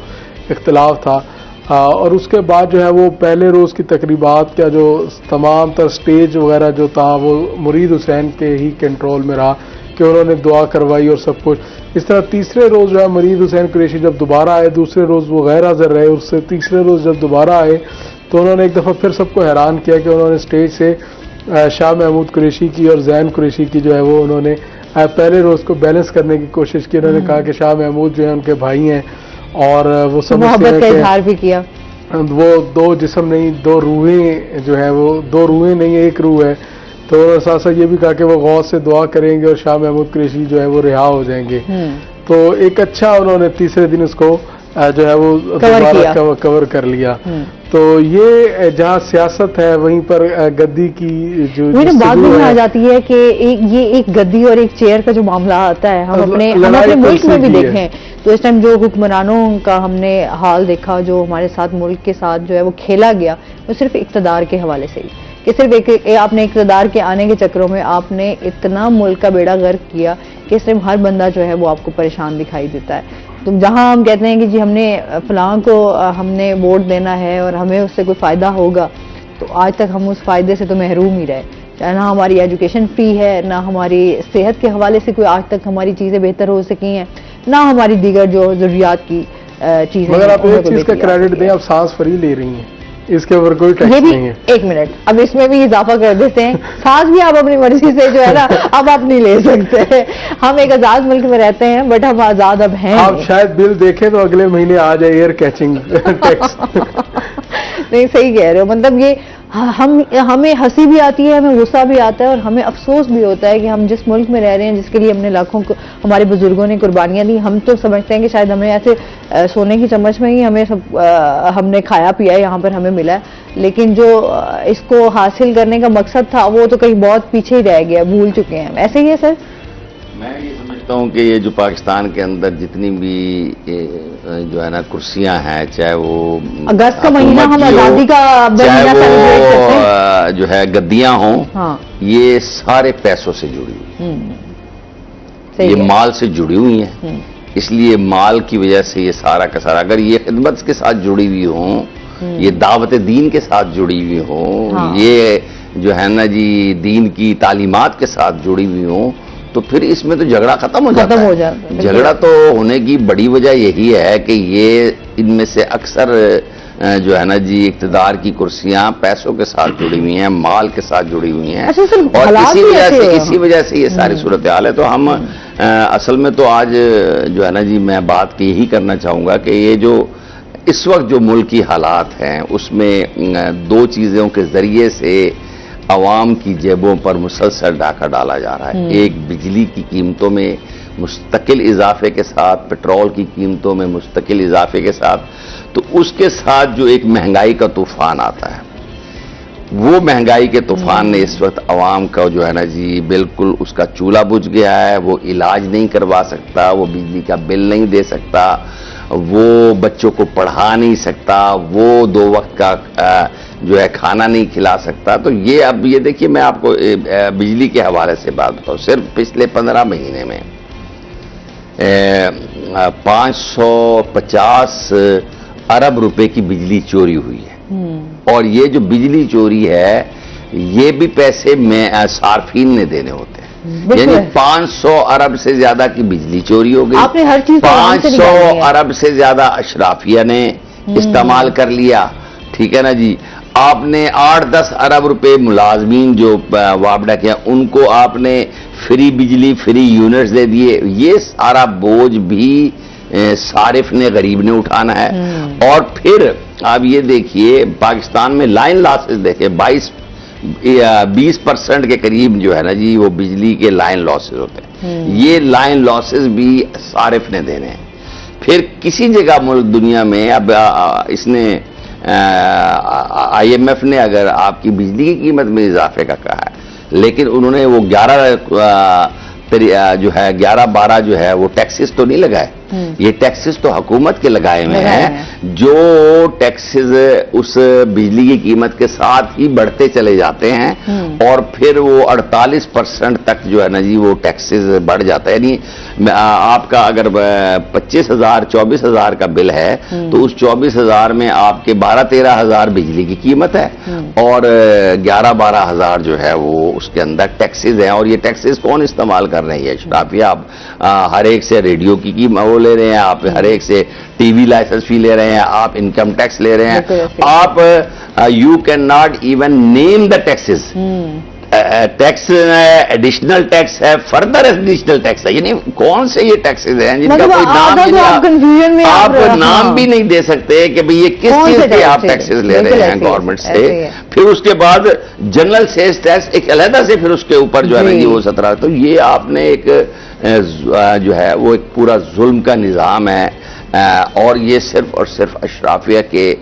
इख्तिलाफ था, और उसके बाद जो है वो पहले रोज़ की तकरीबात का जो तमाम तर स्टेज वगैरह जो था वो मुरीद हुसैन के ही कंट्रोल में रहा कि उन्होंने दुआ करवाई और सब कुछ। इस तरह तीसरे रोज़ जो है मुरीद हुसैन कुरैशी जब दोबारा आए, दूसरे रोज़ वो गैर हाज़िर रहे, उससे तीसरे रोज़ जब दोबारा आए तो उन्होंने एक दफ़ा फिर सबको हैरान किया कि उन्होंने स्टेज से शाह महमूद कुरैशी की और जैन कुरैशी की जो है वो उन्होंने पहले रोज़ को बैलेंस करने की कोशिश की। उन्होंने कहा कि शाह महमूद जो है उनके भाई हैं, और वो समझते हैं कि इज़हार भी किया, वो दो जिस्म नहीं दो रूहें जो है वो दो रूहें नहीं एक रूह है। तो साथ साथ ये भी कहा कि वो गौर से दुआ करेंगे और शाह महमूद कुरैशी जो है वो रिहा हो जाएंगे। तो एक अच्छा उन्होंने तीसरे दिन उसको जो है वो दोबारा कवर कर लिया। तो ये जहाँ सियासत है वहीं पर गद्दी की जो बात भी आ जाती है कि ये एक गद्दी और एक चेयर का जो मामला आता है, हम अपने मुल्क में भी देखें तो इस टाइम जो हुक्मरानों का हमने हाल देखा, जो हमारे साथ मुल्क के साथ जो है वो खेला गया, वो सिर्फ इक़्तिदार के हवाले से ही, कि सिर्फ आपने इक़्तिदार के आने के चक्करों में आपने इतना मुल्क का बेड़ा गर्क किया कि सिर्फ हर बंदा जो है वो आपको परेशान दिखाई देता है। तो जहां हम कहते हैं कि जी हमने फलां को हमने वोट देना है और हमें उससे कोई फ़ायदा होगा, तो आज तक हम उस फ़ायदे से तो महरूम ही रहे। ना हमारी एजुकेशन फ्री है, ना हमारी सेहत के हवाले से कोई आज तक हमारी चीज़ें बेहतर हो सकी हैं, ना हमारी दीगर जो ज़रूरियात की चीज़ें। मगर आप एक चीज़ का क्रेडिट दें, आप सांस फ्री ले रही हैं, इसके ऊपर कोई टैक्स नहीं है। एक मिनट, अब इसमें भी इजाफा कर देते हैं, सांस भी आप अपनी मर्जी से जो है ना अब आप नहीं ले सकते। हम एक आजाद मुल्क में रहते हैं, बट हम आजाद अब हैं। आप शायद बिल देखें तो अगले महीने आ जाए एयर कैचिंग टैक्स। नहीं, सही कह रहे हो। मतलब ये हमें हंसी भी आती है, हमें गुस्सा भी आता है, और हमें अफसोस भी होता है कि हम जिस मुल्क में रह रहे हैं, जिसके लिए हमने लाखों को हमारे बुजुर्गों ने कुर्बानियां दी, हम तो समझते हैं कि शायद हमें ऐसे सोने की चम्मच में ही हमें सब हमने खाया पिया यहाँ पर हमें मिला है, लेकिन जो इसको हासिल करने का मकसद था वो तो कहीं बहुत पीछे ही रह गया, भूल चुके हैं। ऐसे ही है सर? मैं ये समझता हूँ कि ये जो पाकिस्तान के अंदर जितनी भी जो है ना कुर्सियां हैं, चाहे वो अगस्त का महीना हम आजादी का चाहे वो जो है गद्दियां हों, हाँ, ये सारे पैसों से जुड़ी हुई, ये माल से जुड़ी हुई हैं। इसलिए माल की वजह से ये सारा का सारा, अगर ये खिदमत के साथ जुड़ी हुई हों, ये दावत दीन के साथ जुड़ी हुई हों, हाँ, ये जो है ना जी दीन की तालीमात के साथ जुड़ी हुई हों, तो फिर इसमें तो झगड़ा खत्म हो जाता है। झगड़ा तो होने की बड़ी वजह यही है कि ये इनमें से अक्सर जो है ना जी इक्तदार की कुर्सियां पैसों के साथ जुड़ी हुई हैं, माल के साथ जुड़ी हुई हैं, और इसी वजह से ये सारी सूरत हाल है। तो हम असल में तो आज जो है ना जी मैं बात की यही करना चाहूँगा कि ये जो इस वक्त जो मुल्क की हालात हैं, उसमें दो चीज़ों के ज़रिए से आवाम की जेबों पर मुसलसल डाका डाला जा रहा है। एक, बिजली की कीमतों में मुस्तकिल इजाफे के साथ, पेट्रोल की कीमतों में मुस्तकिल इजाफे के साथ, तो उसके साथ जो एक महंगाई का तूफान आता है, वो महंगाई के तूफान ने इस वक्त आवाम का जो है ना जी बिल्कुल उसका चूल्हा बुझ गया है। वो इलाज नहीं करवा सकता, वो बिजली का बिल नहीं दे सकता, वो बच्चों को पढ़ा नहीं सकता, वो 2 वक्त का जो है खाना नहीं खिला सकता। तो ये अब ये देखिए, मैं आपको बिजली के हवाले से बात बताऊँ, सिर्फ पिछले 15 महीने में 550 अरब रुपए की बिजली चोरी हुई है। और ये जो बिजली चोरी है, ये भी पैसे में सार्फिन ने देने होते हैं, यानी 500 अरब से ज्यादा की बिजली चोरी हो गई। आपने हर चीज 500 अरब से ज्यादा अशराफिया ने इस्तेमाल कर लिया, ठीक है ना जी। आपने 8-10 अरब रुपए मुलाजमीन जो वापडा किया, उनको आपने फ्री बिजली, फ्री यूनिट्स दे दिए। ये सारा बोझ भी सारिफ ने, गरीब ने उठाना है। और फिर आप ये देखिए, पाकिस्तान में लाइन लॉसेस देखे 20% के करीब जो है ना जी वो बिजली के लाइन लॉसेस होते हैं। ये लाइन लॉसेस भी सारिफ ने देने हैं। फिर किसी जगह मुल्क दुनिया में, अब इसने IMF ने अगर आपकी बिजली की कीमत में इजाफे का कहा है, लेकिन उन्होंने वो 11-12 जो है वो टैक्सेस तो नहीं लगाए। ये टैक्सेस तो हुकूमत के लगाए हुए हैं, जो टैक्सेस उस बिजली की कीमत के साथ ही बढ़ते चले जाते हैं, और फिर वो 48% तक जो है ना जी वो टैक्सेस बढ़ जाता है। यानी आपका अगर 25,000 24,000 का बिल है, तो उस 24,000 में आपके 12-13 हज़ार बिजली की कीमत है, और 11-12 हज़ार जो है वो उसके अंदर टैक्सेस हैं। और ये टैक्सेस कौन इस्तेमाल कर रहे हैं? अशराफिया। आप हर एक से रेडियो की कीमत ले रहे हैं, आप हर एक से टीवी लाइसेंस फी ले रहे हैं, आप इनकम टैक्स ले रहे हैं, आप you can not even name the taxes. Tax additional tax है, फर्दर एडिशनल टैक्स है, यानी कौन से ये टैक्सेस हैं जिनका कोई नाम नहीं, आप नाम भी नहीं दे सकते कि भाई ये किस चीज के आप टैक्सेस ले रहे हैं गवर्नमेंट से। फिर उसके बाद जनरल सेल्स टैक्स एक अलहदा से, फिर उसके ऊपर जो है ना वो 17। तो ये आपने एक जो है वो एक पूरा जुल्म का निज़ाम है, और ये सिर्फ और सिर्फ अशराफिया के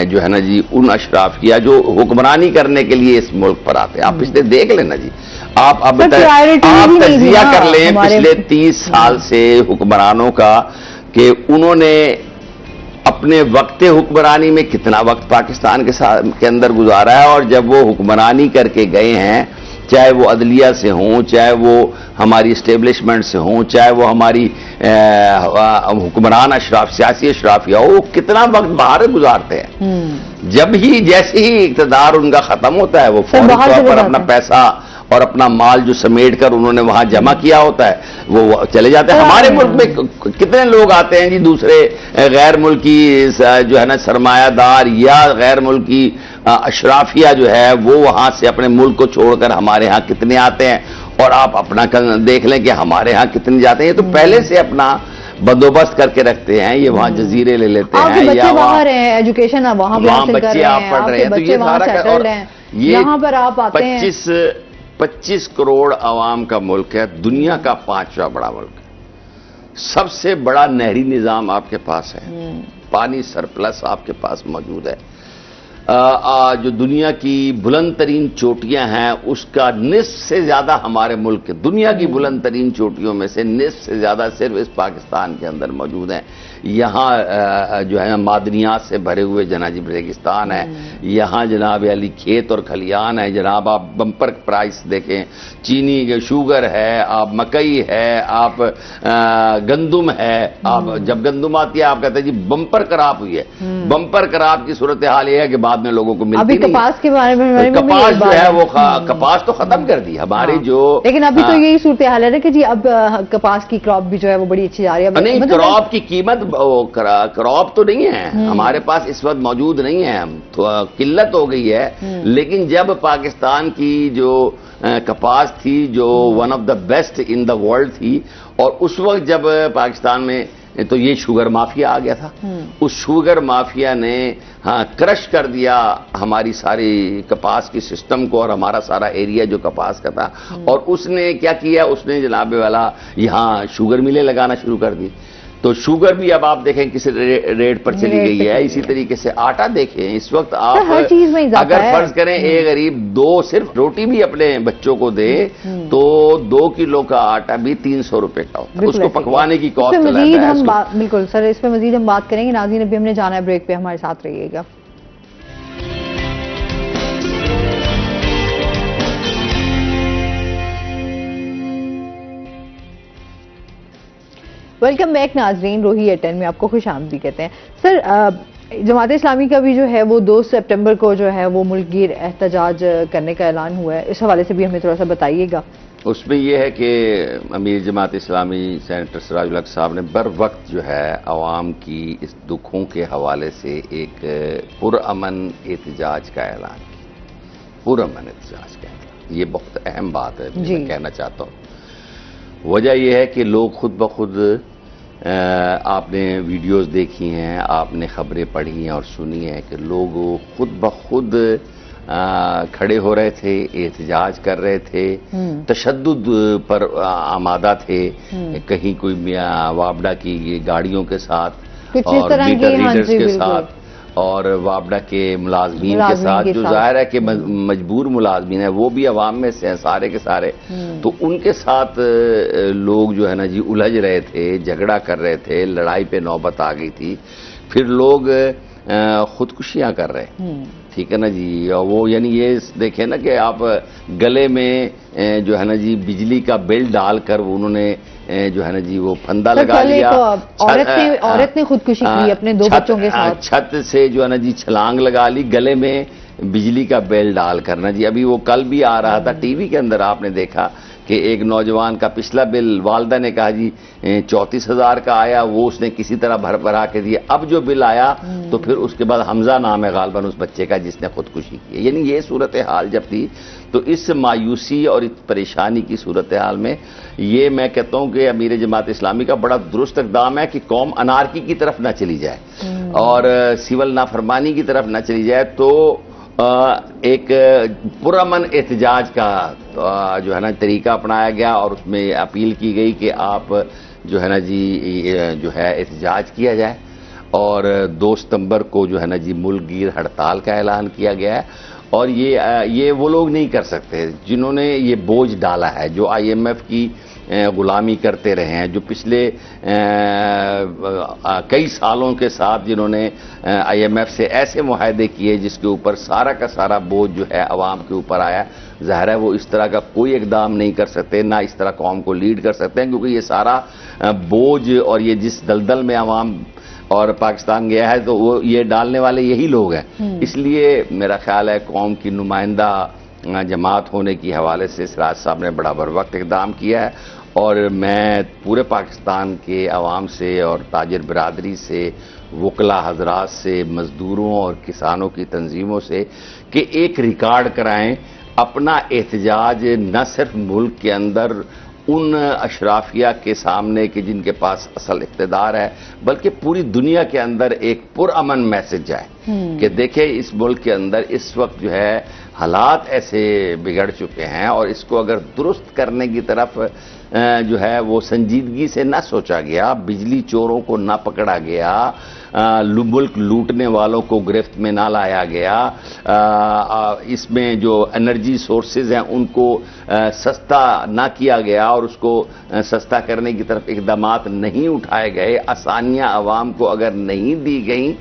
जो है ना जी उन अशराफिया जो हुक्मरानी करने के लिए इस मुल्क पर आते हैं। आप पिछले देख लेना जी, आप बताएं, आप तजिया कर लें पिछले 30 साल से हुक्मरानों का, कि उन्होंने अपने वक्त हुक्मरानी में कितना वक्त पाकिस्तान के अंदर गुजारा है, और जब वो हुक्मरानी करके गए हैं चाहे वो अदलिया से हों, चाहे वो हमारी इस्टेब्लिशमेंट से हों, चाहे वो हमारी हुक्मरान अशराफ, सियासी अशराफिया हो, वो कितना वक्त बाहर गुजारते हैं। जब ही जैसे ही इक़्तिदार उनका खत्म होता है, वो फौरी तौर पर अपना पैसा और अपना माल जो समेट कर उन्होंने वहां जमा किया होता है वो चले जाते हैं। हमारे मुल्क में कितने लोग आते हैं जी, दूसरे गैर मुल्की जो है ना सरमायादार या गैर मुल्की अशराफिया जो है वो वहां से अपने मुल्क को छोड़कर हमारे यहाँ कितने आते हैं, और आप अपना देख लें कि हमारे यहाँ कितने जाते हैं। ये तो पहले से अपना बंदोबस्त करके रखते हैं, ये वहां जजीरे ले लेते हैं, या बाहर हैं, एजुकेशन वहां बच्चे आप पढ़ रहे हैं, तो ये सारा यहाँ पर आप आते हैं। 25 करोड़ आवाम का मुल्क है, दुनिया का 5वां बड़ा मुल्क है, सबसे बड़ा नहरी निजाम आपके पास है, पानी सरप्लस आपके पास मौजूद है, जो दुनिया की बुलंद तरीन चोटियां हैं उसका निस्फ से ज्यादा हमारे मुल्क के, दुनिया की बुलंद तरीन चोटियों में से निस्फ से ज्यादा सिर्फ इस पाकिस्तान के अंदर मौजूद हैं। यहाँ जो है मादनियात से भरे हुए जनाब रेगिस्तान है, यहाँ जनाब अली खेत और खलियान है, जनाब आप बम्पर प्राइस देखें, चीनी शुगर है, आप मकई है, आप गंदुम है, आप जब गंदुम आती है आप कहते हैं जी बम्पर क्रॉप हुई है, बम्पर क्रॉप की सूरत हाल यह है कि बाद में लोगों को मिलती नहीं। कपास के बारे में कपास जो है वो कपास तो खत्म कर दी हमारी जो, लेकिन अभी तो यही सूरत हाल है ना कि जी अब कपास की क्रॉप भी जो है वो बड़ी अच्छी जा रही है। नहीं, क्रॉप की कीमत क्रॉप तो नहीं है हमारे पास इस वक्त मौजूद नहीं है, तो किल्लत हो गई है। लेकिन जब पाकिस्तान की जो कपास थी जो one of the best in the world थी, और उस वक्त जब पाकिस्तान में तो ये शुगर माफिया आ गया था, उस शुगर माफिया ने क्रश कर दिया हमारी सारी कपास की सिस्टम को और हमारा सारा एरिया जो कपास का था, और उसने क्या किया, उसने जनाबे वाला यहाँ शुगर मिलें लगाना शुरू कर दी। तो शुगर भी अब आप देखें किस रेट पर चली गई है। इसी तरीके से आटा देखें, इस वक्त आप हर चीज में अगर फर्ज करें एक गरीब सिर्फ रोटी भी अपने बच्चों को दे तो 2 किलो का आटा भी 300 रुपए का होता है, उसको पकवाने की कॉस्ट है। बिल्कुल सर, इस पर मजीद हम बात करेंगे। नाज़रीन अभी हमने जाना है ब्रेक पे, हमारे साथ रहिएगा। वेलकम बैक नाजरीन, रोही एटन में आपको खुश आमदी कहते हैं। सर जमात इस्लामी का भी जो है वो 2 सितंबर को जो है वो मुल्कगीर एहतजाज करने का ऐलान हुआ है, इस हवाले से भी हमें थोड़ा सा बताइएगा। उसमें यह है कि अमीर जमात इस्लामी सेनेटर सिराजुल हक साहब ने बर वक्त जो है आवाम की इस दुखों के हवाले से एक पुरअमन एहतजाज का ऐलान किया। पुरअमन एहतजाज का ऐलान, ये बहुत अहम बात है, मैं कहना चाहता हूँ। वजह यह है कि लोग खुद ब खुद, आपने वीडियोस देखी हैं, आपने खबरें पढ़ी हैं और सुनी हैं कि लोग खुद ब खुद खड़े हो रहे थे, एहतजाज कर रहे थे, तशद्दुद पर आमादा थे, कहीं कोई वापडा की गाड़ियों के साथ और मीटर रीडर्स के साथ और वापडा के मुलाजमीन के साथ, जो जाहिर है कि मजबूर मुलाजमीन है, वो भी अवाम में से हैं सारे के सारे, तो उनके साथ लोग जो है ना जी उलझ रहे थे, झगड़ा कर रहे थे, लड़ाई पे नौबत आ गई थी। फिर लोग खुदकुशियां कर रहे हैं, ठीक है ना जी। और वो यानी ये देखें ना कि आप गले में जो है ना जी बिजली का बिल डालकर उन्होंने जो है ना जी वो फंदा लगा लिया। औरत ने खुदकुशी की अपने 2 बच्चों के साथ, छत से जो है ना जी छलांग लगा ली, गले में बिजली का बिल डाल करना जी। अभी वो कल भी आ रहा था टीवी के अंदर, आपने देखा कि एक नौजवान का पिछला बिल वालदा ने कहा जी 34,000 का आया, वो उसने किसी तरह भरा के दिया। अब जो बिल आया तो फिर उसके बाद हमजा नाम है गालबन उस बच्चे का जिसने खुदकुशी की। यानी ये सूरत हाल जब थी, तो इस मायूसी और इस परेशानी की सूरत हाल में ये मैं कहता हूं कि अमीर जमात इस्लामी का बड़ा दुरुस्त इक़दाम है कि कौम अनारकी की तरफ ना चली जाए और सिविल नाफरमानी की तरफ ना चली जाए। तो एक पुरअमन एहतजाज का जो है ना तरीका अपनाया गया और उसमें अपील की गई कि आप जो है ना जी जो है एहतजाज किया जाए। और 2 सितंबर को जो है ना जी मुल्कगीर हड़ताल का ऐलान किया गया है। और ये वो लोग नहीं कर सकते जिन्होंने ये बोझ डाला है, जो IMF की गुलामी करते रहे हैं, जो पिछले कई सालों के साथ जिन्होंने IMF से ऐसे मुआहदे किए जिसके ऊपर सारा का सारा बोझ जो है अवाम के ऊपर आया, ज़ाहिर है वो इस तरह का कोई इकदाम नहीं कर सकते, ना इस तरह कौम को लीड कर सकते हैं, क्योंकि ये सारा बोझ और ये जिस दलदल में अवाम और पाकिस्तान गया है तो वो ये डालने वाले यही लोग हैं। इसलिए मेरा ख्याल है कौम की नुमाइंदा जमात होने की हवाले से सिराज साहब ने बड़ा बर वक्त इकदाम किया है, और मैं पूरे पाकिस्तान के अवाम से और ताजिर बिरादरी से, वकला हजरात से, मजदूरों और किसानों की तंजीमों से कि एक रिकॉर्ड कराएं अपना एहतजाज न सिर्फ मुल्क के अंदर उन अशराफिया के सामने कि जिनके पास असल इक़्तिदार है, बल्कि पूरी दुनिया के अंदर एक पुरअमन मैसेज जाए कि देखें इस मुल्क के अंदर इस वक्त जो है हालात ऐसे बिगड़ चुके हैं और इसको अगर दुरुस्त करने की तरफ जो है वो संजीदगी से ना सोचा गया, बिजली चोरों को ना पकड़ा गया, मुल्क लूटने वालों को गिरफ्त में ना लाया गया, इसमें जो एनर्जी सोर्सेज हैं उनको सस्ता ना किया गया और उसको सस्ता करने की तरफ इक़दामात नहीं उठाए गए, आसानियां आवाम को अगर नहीं दी गई,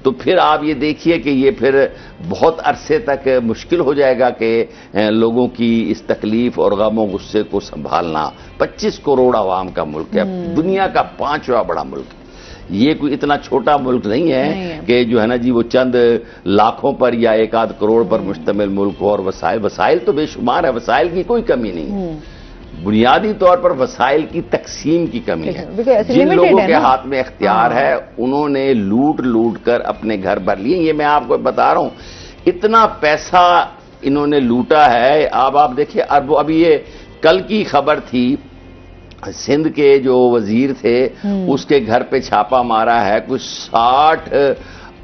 तो फिर आप ये देखिए कि ये फिर बहुत अरसे तक मुश्किल हो जाएगा कि लोगों की इस तकलीफ और गम और गुस्से को संभालना। 25 करोड़ आवाम का मुल्क है, दुनिया का 5वां बड़ा मुल्क है। ये कोई इतना छोटा मुल्क नहीं है कि जो है ना जी वो चंद लाखों पर या 1-8 करोड़ पर मुश्तमिल मुल्क हो, और वसाइल तो बेशुमार है, वसाइल की कोई कमी नहीं है। बुनियादी तौर पर वसाइल की तकसीम की कमी है। जिन लोगों के हाथ में इख्तियार है उन्होंने लूट लूट कर अपने घर भर लिए। ये मैं आपको बता रहा हूं, इतना पैसा इन्होंने लूटा है। अब आप देखिए, अभी ये कल की खबर थी, सिंध के जो वजीर थे उसके घर पे छापा मारा है, कुछ 60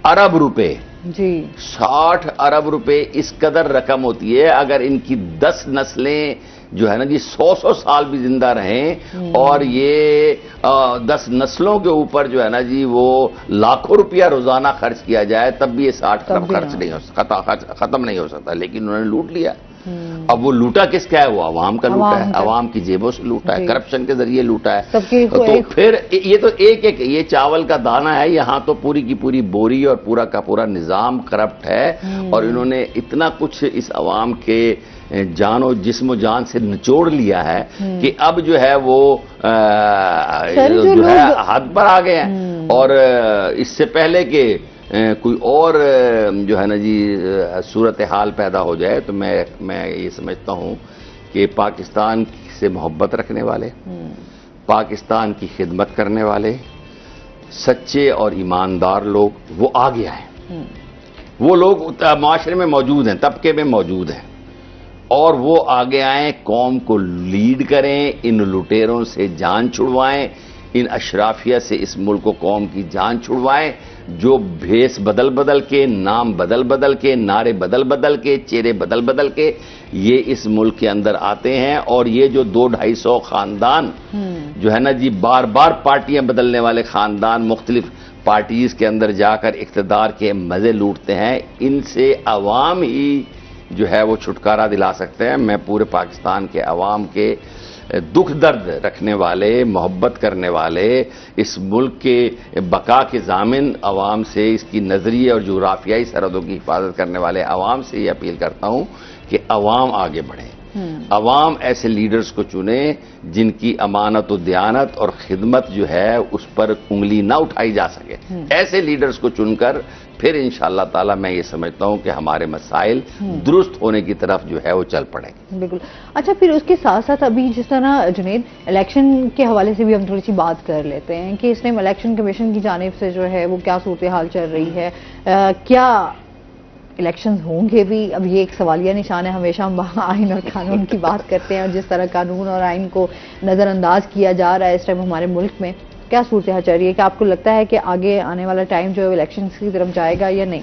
अरब रुपए जी, 60 अरब रुपए इस कदर रकम होती है। अगर इनकी 10 नस्लें जो है ना जी 100 साल भी जिंदा रहें और ये 10 नस्लों के ऊपर जो है ना जी वो लाखों रुपया रोजाना खर्च किया जाए, तब भी ये 60 अरब खर्च नहीं हो सकता, खत्म नहीं हो सकता। लेकिन उन्होंने लूट लिया। अब वो लूटा किसका है? वो आवाम का लूटा है, आवाम की जेबों से लूटा है, करप्शन के जरिए लूटा है। तो फिर ये तो एक ये चावल का दाना है, यहाँ तो पूरी की पूरी बोरी और पूरा का पूरा निजाम करप्ट है। और इन्होंने इतना कुछ इस आवाम के जानो जिस्म जान से निचोड़ लिया है कि अब जो है वो जो है हद पर आ गए हैं। और इससे पहले कि कोई और जो है ना जी सूरत हाल पैदा हो जाए, तो मैं ये समझता हूँ कि पाकिस्तान से मोहब्बत रखने वाले, पाकिस्तान की खिदमत करने वाले, सच्चे और ईमानदार लोग वो आगे आए। वो लोग माशरे में मौजूद हैं, तबके में मौजूद हैं, और वो आगे आए, कौम को लीड करें, इन लुटेरों से जान छुड़वाएं, इन अशराफिया से इस मुल्क को, कौम की जान छुड़वाएं, जो भेस बदल बदल के, नाम बदल बदल के, नारे बदल बदल के, चेहरे बदल बदल के ये इस मुल्क के अंदर आते हैं। और ये जो 200-250 खानदान जो है ना जी, बार बार पार्टियां बदलने वाले खानदान मुख्तलिफ पार्टीज के अंदर जाकर इख्तिदार के मजे लूटते हैं, इनसे अवाम ही जो है वो छुटकारा दिला सकते हैं। मैं पूरे पाकिस्तान के अवाम के दुख दर्द रखने वाले, मोहब्बत करने वाले, इस मुल्क के बका के जामिन अवाम से, इसकी नजरिए और जुग्राफियाई सरहदों की हिफाजत करने वाले अवाम से ये अपील करता हूं कि अवाम आगे बढ़े, अवाम ऐसे लीडर्स को चुने जिनकी अमानत और दयानत और खिदमत जो है उस पर उंगली ना उठाई जा सके। ऐसे लीडर्स को चुनकर फिर इंशाअल्लाह ताला मैं ये समझता हूं कि हमारे मसाइल दुरुस्त होने की तरफ जो है वो चल पड़ेंगे। बिल्कुल। अच्छा, फिर उसके साथ साथ अभी जिस तरह जुनैद, इलेक्शन के हवाले से भी हम थोड़ी सी बात कर लेते हैं कि इस टाइम इलेक्शन कमीशन की जानिब से जो है वो क्या सूरत हाल चल रही है, क्या इलेक्शंस होंगे भी? अब ये एक सवालिया निशान है। हमेशा हम आइन और कानून की बात करते हैं, और जिस तरह कानून और आइन को नज़रअंदाज किया जा रहा है इस टाइम हमारे मुल्क में, क्या सूरत हाल चल रही है? क्या आपको लगता है कि आगे आने वाला टाइम जो है इलेक्शन की तरफ जाएगा या नहीं?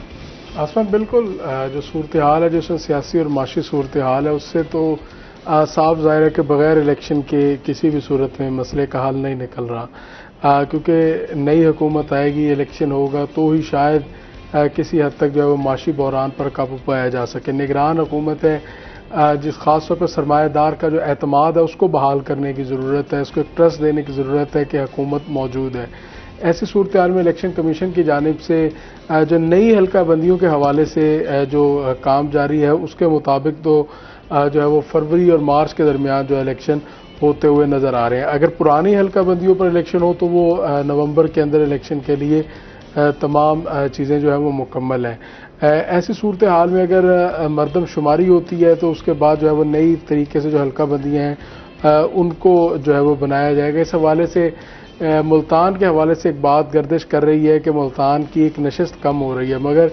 आसमान, बिल्कुल जो सूरत हाल है, जो सियासी और माशी सूरत हाल है, उससे तो साफ ज़ाहिर है कि बगैर इलेक्शन के किसी भी सूरत में मसले का हल नहीं निकल रहा। क्योंकि नई हुकूमत आएगी, इलेक्शन होगा तो ही शायद किसी हद तक जो है वो माशी बहरान पर काबू पाया जा सके। निगरान हुकूमत है, जिस खास तौर पर सरमायादार का जो एतमाद है उसको बहाल करने की ज़रूरत है, उसको एक ट्रस्ट देने की ज़रूरत है कि हुकूमत मौजूद है। ऐसी सूरत हाल में इलेक्शन कमीशन की जानिब से जो नई हल्का बंदियों के हवाले से जो काम जारी है उसके मुताबिक तो जो है वो फरवरी और मार्च के दरमियान जो इलेक्शन होते हुए नज़र आ रहे हैं। अगर पुरानी हल्का बंदियों पर इलेक्शन हो तो वो नवंबर के अंदर इलेक्शन के लिए तमाम चीज़ें जो है वो मुकम्मल हैं। ऐसी सूरत हाल में अगर मरदमशुमारी होती है तो उसके बाद जो है वो नई तरीके से जो हल्का बंदियाँ हैं उनको जो है वो बनाया जाएगा। इस हवाले से मुल्तान के हवाले से एक बात गर्दिश कर रही है कि मुल्तान की एक नशस्त कम हो रही है, मगर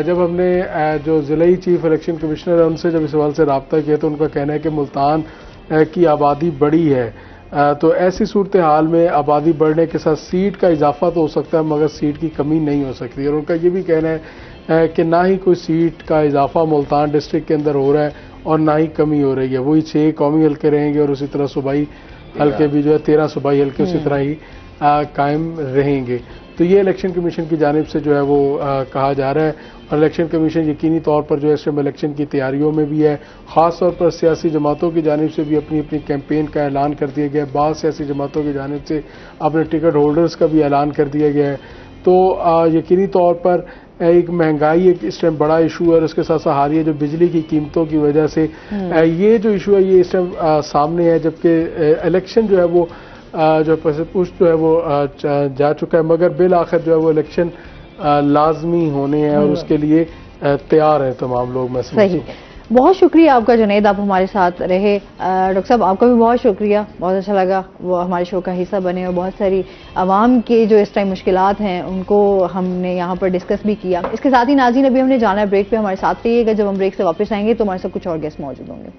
जब हमने जो ज़िले चीफ इलेक्शन कमिश्नर है उनसे जब इस सवाल से रब्ता किया तो उनका कहना है कि मुल्तान की आबादी बड़ी है, तो ऐसी सूरत हाल में आबादी बढ़ने के साथ सीट का इजाफा तो हो सकता है मगर सीट की कमी नहीं हो सकती। और उनका ये भी कहना है कि ना ही कोई सीट का इजाफा मुल्तान डिस्ट्रिक्ट के अंदर हो रहा है और ना ही कमी हो रही है। वही 6 कौमी हल्के रहेंगे और उसी तरह सूबाई हल्के भी जो है 13 सूबाई हल्के उसी तरह ही कायम रहेंगे। तो ये इलेक्शन कमीशन की जानिब से जो है वो कहा जा रहा है और इलेक्शन कमीशन यकीनी तौर पर जो है इस टाइम इलेक्शन की तैयारियों में भी है। ख़ास तौर पर सियासी जमातों की जानिब से भी अपनी अपनी कैंपेन का ऐलान कर दिया गया है। बाद सियासी जमातों की जानिब से अपने टिकट होल्डर्स का भी ऐलान कर दिया गया है। तो यकीनी तौर पर एक महंगाई एक इस टाइम बड़ा इशू है और उसके साथ साथ हालिया जो बिजली की कीमतों की वजह से ये जो इशू है ये इस टाइम सामने है, जबकि इलेक्शन जो है वो जो पुष्ट जो है वो जा चुका है, मगर बिल आखिर जो है वो इलेक्शन लाजमी होने हैं और उसके लिए तैयार हैं तमाम लोग। मैं सही, बहुत शुक्रिया आपका जुनैद, आप हमारे साथ रहे। डॉक्टर साहब आपका भी बहुत शुक्रिया, बहुत अच्छा लगा वो हमारे शो का हिस्सा बने और बहुत सारी आवाम के जो इस टाइम मुश्किलात हैं उनको हमने यहाँ पर डिस्कस भी किया। इसके साथ ही नाज़रीन अभी हमने जाना है ब्रेक पे, हमारे साथ रहिएगा। जब हम ब्रेक से वापस आएंगे तो हमारे साथ कुछ और गेस्ट मौजूद होंगे।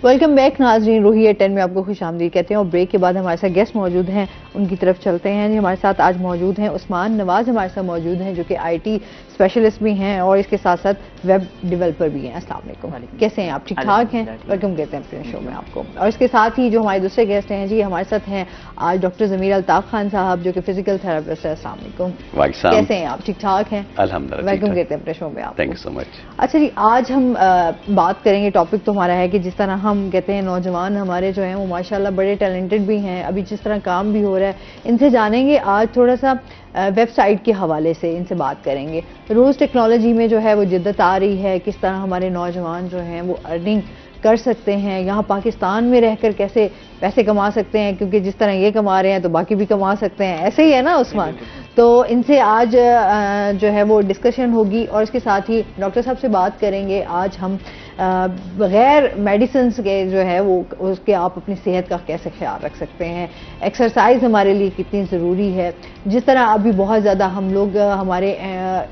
वेलकम बैक नाजरीन, रूही एट 10 में आपको खुश आमदीद कहते हैं और ब्रेक के बाद हमारे साथ गेस्ट मौजूद हैं, उनकी तरफ चलते हैं। जी हमारे साथ आज मौजूद हैं उस्मान नवाज, हमारे साथ मौजूद हैं जो कि IT स्पेशलिस्ट भी हैं और इसके साथ साथ वेब डेवलपर भी हैं। अस्सलाम वालेकुम, कैसे हैं आप? ठीक ठाक हैं? वेलकम कहते हैं अपने शो में आपको। और इसके साथ ही जो हमारे दूसरे गेस्ट हैं जी हमारे साथ हैं आज डॉक्टर ज़मीर अल्ताफ खान साहब जो कि फिजिकल थेरेपिस्ट है। अस्सलाम वालेकुम, कैसे हैं आप? ठीक ठाक हैं? अल्हम्दुलिल्लाह, वेलकम कहते हैं अपने शो में आप। Thank you so much. अच्छा जी, आज हम बात करेंगे, टॉपिक तो हमारा है कि जिस तरह हम कहते हैं नौजवान हमारे जो हैं वो माशाल्लाह बड़े टैलेंटेड भी हैं, अभी जिस तरह काम भी हो रहा है इनसे जानेंगे। आज थोड़ा सा वेबसाइट के हवाले से इनसे बात करेंगे। रोज़ टेक्नोलॉजी में जो है वो जिद्दत आ रही है, किस तरह हमारे नौजवान जो हैं वो अर्निंग कर सकते हैं, यहाँ पाकिस्तान में रहकर कैसे पैसे कमा सकते हैं, क्योंकि जिस तरह ये कमा रहे हैं तो बाकी भी कमा सकते हैं, ऐसे ही है ना उस्मान? तो इनसे आज जो है वो डिस्कशन होगी और इसके साथ ही डॉक्टर साहब से बात करेंगे। आज हम बगैर मेडिसिन के जो है वो उसके आप अपनी सेहत का कैसे ख्याल रख सकते हैं, एक्सरसाइज हमारे लिए कितनी ज़रूरी है। जिस तरह अभी बहुत ज़्यादा हम लोग हमारे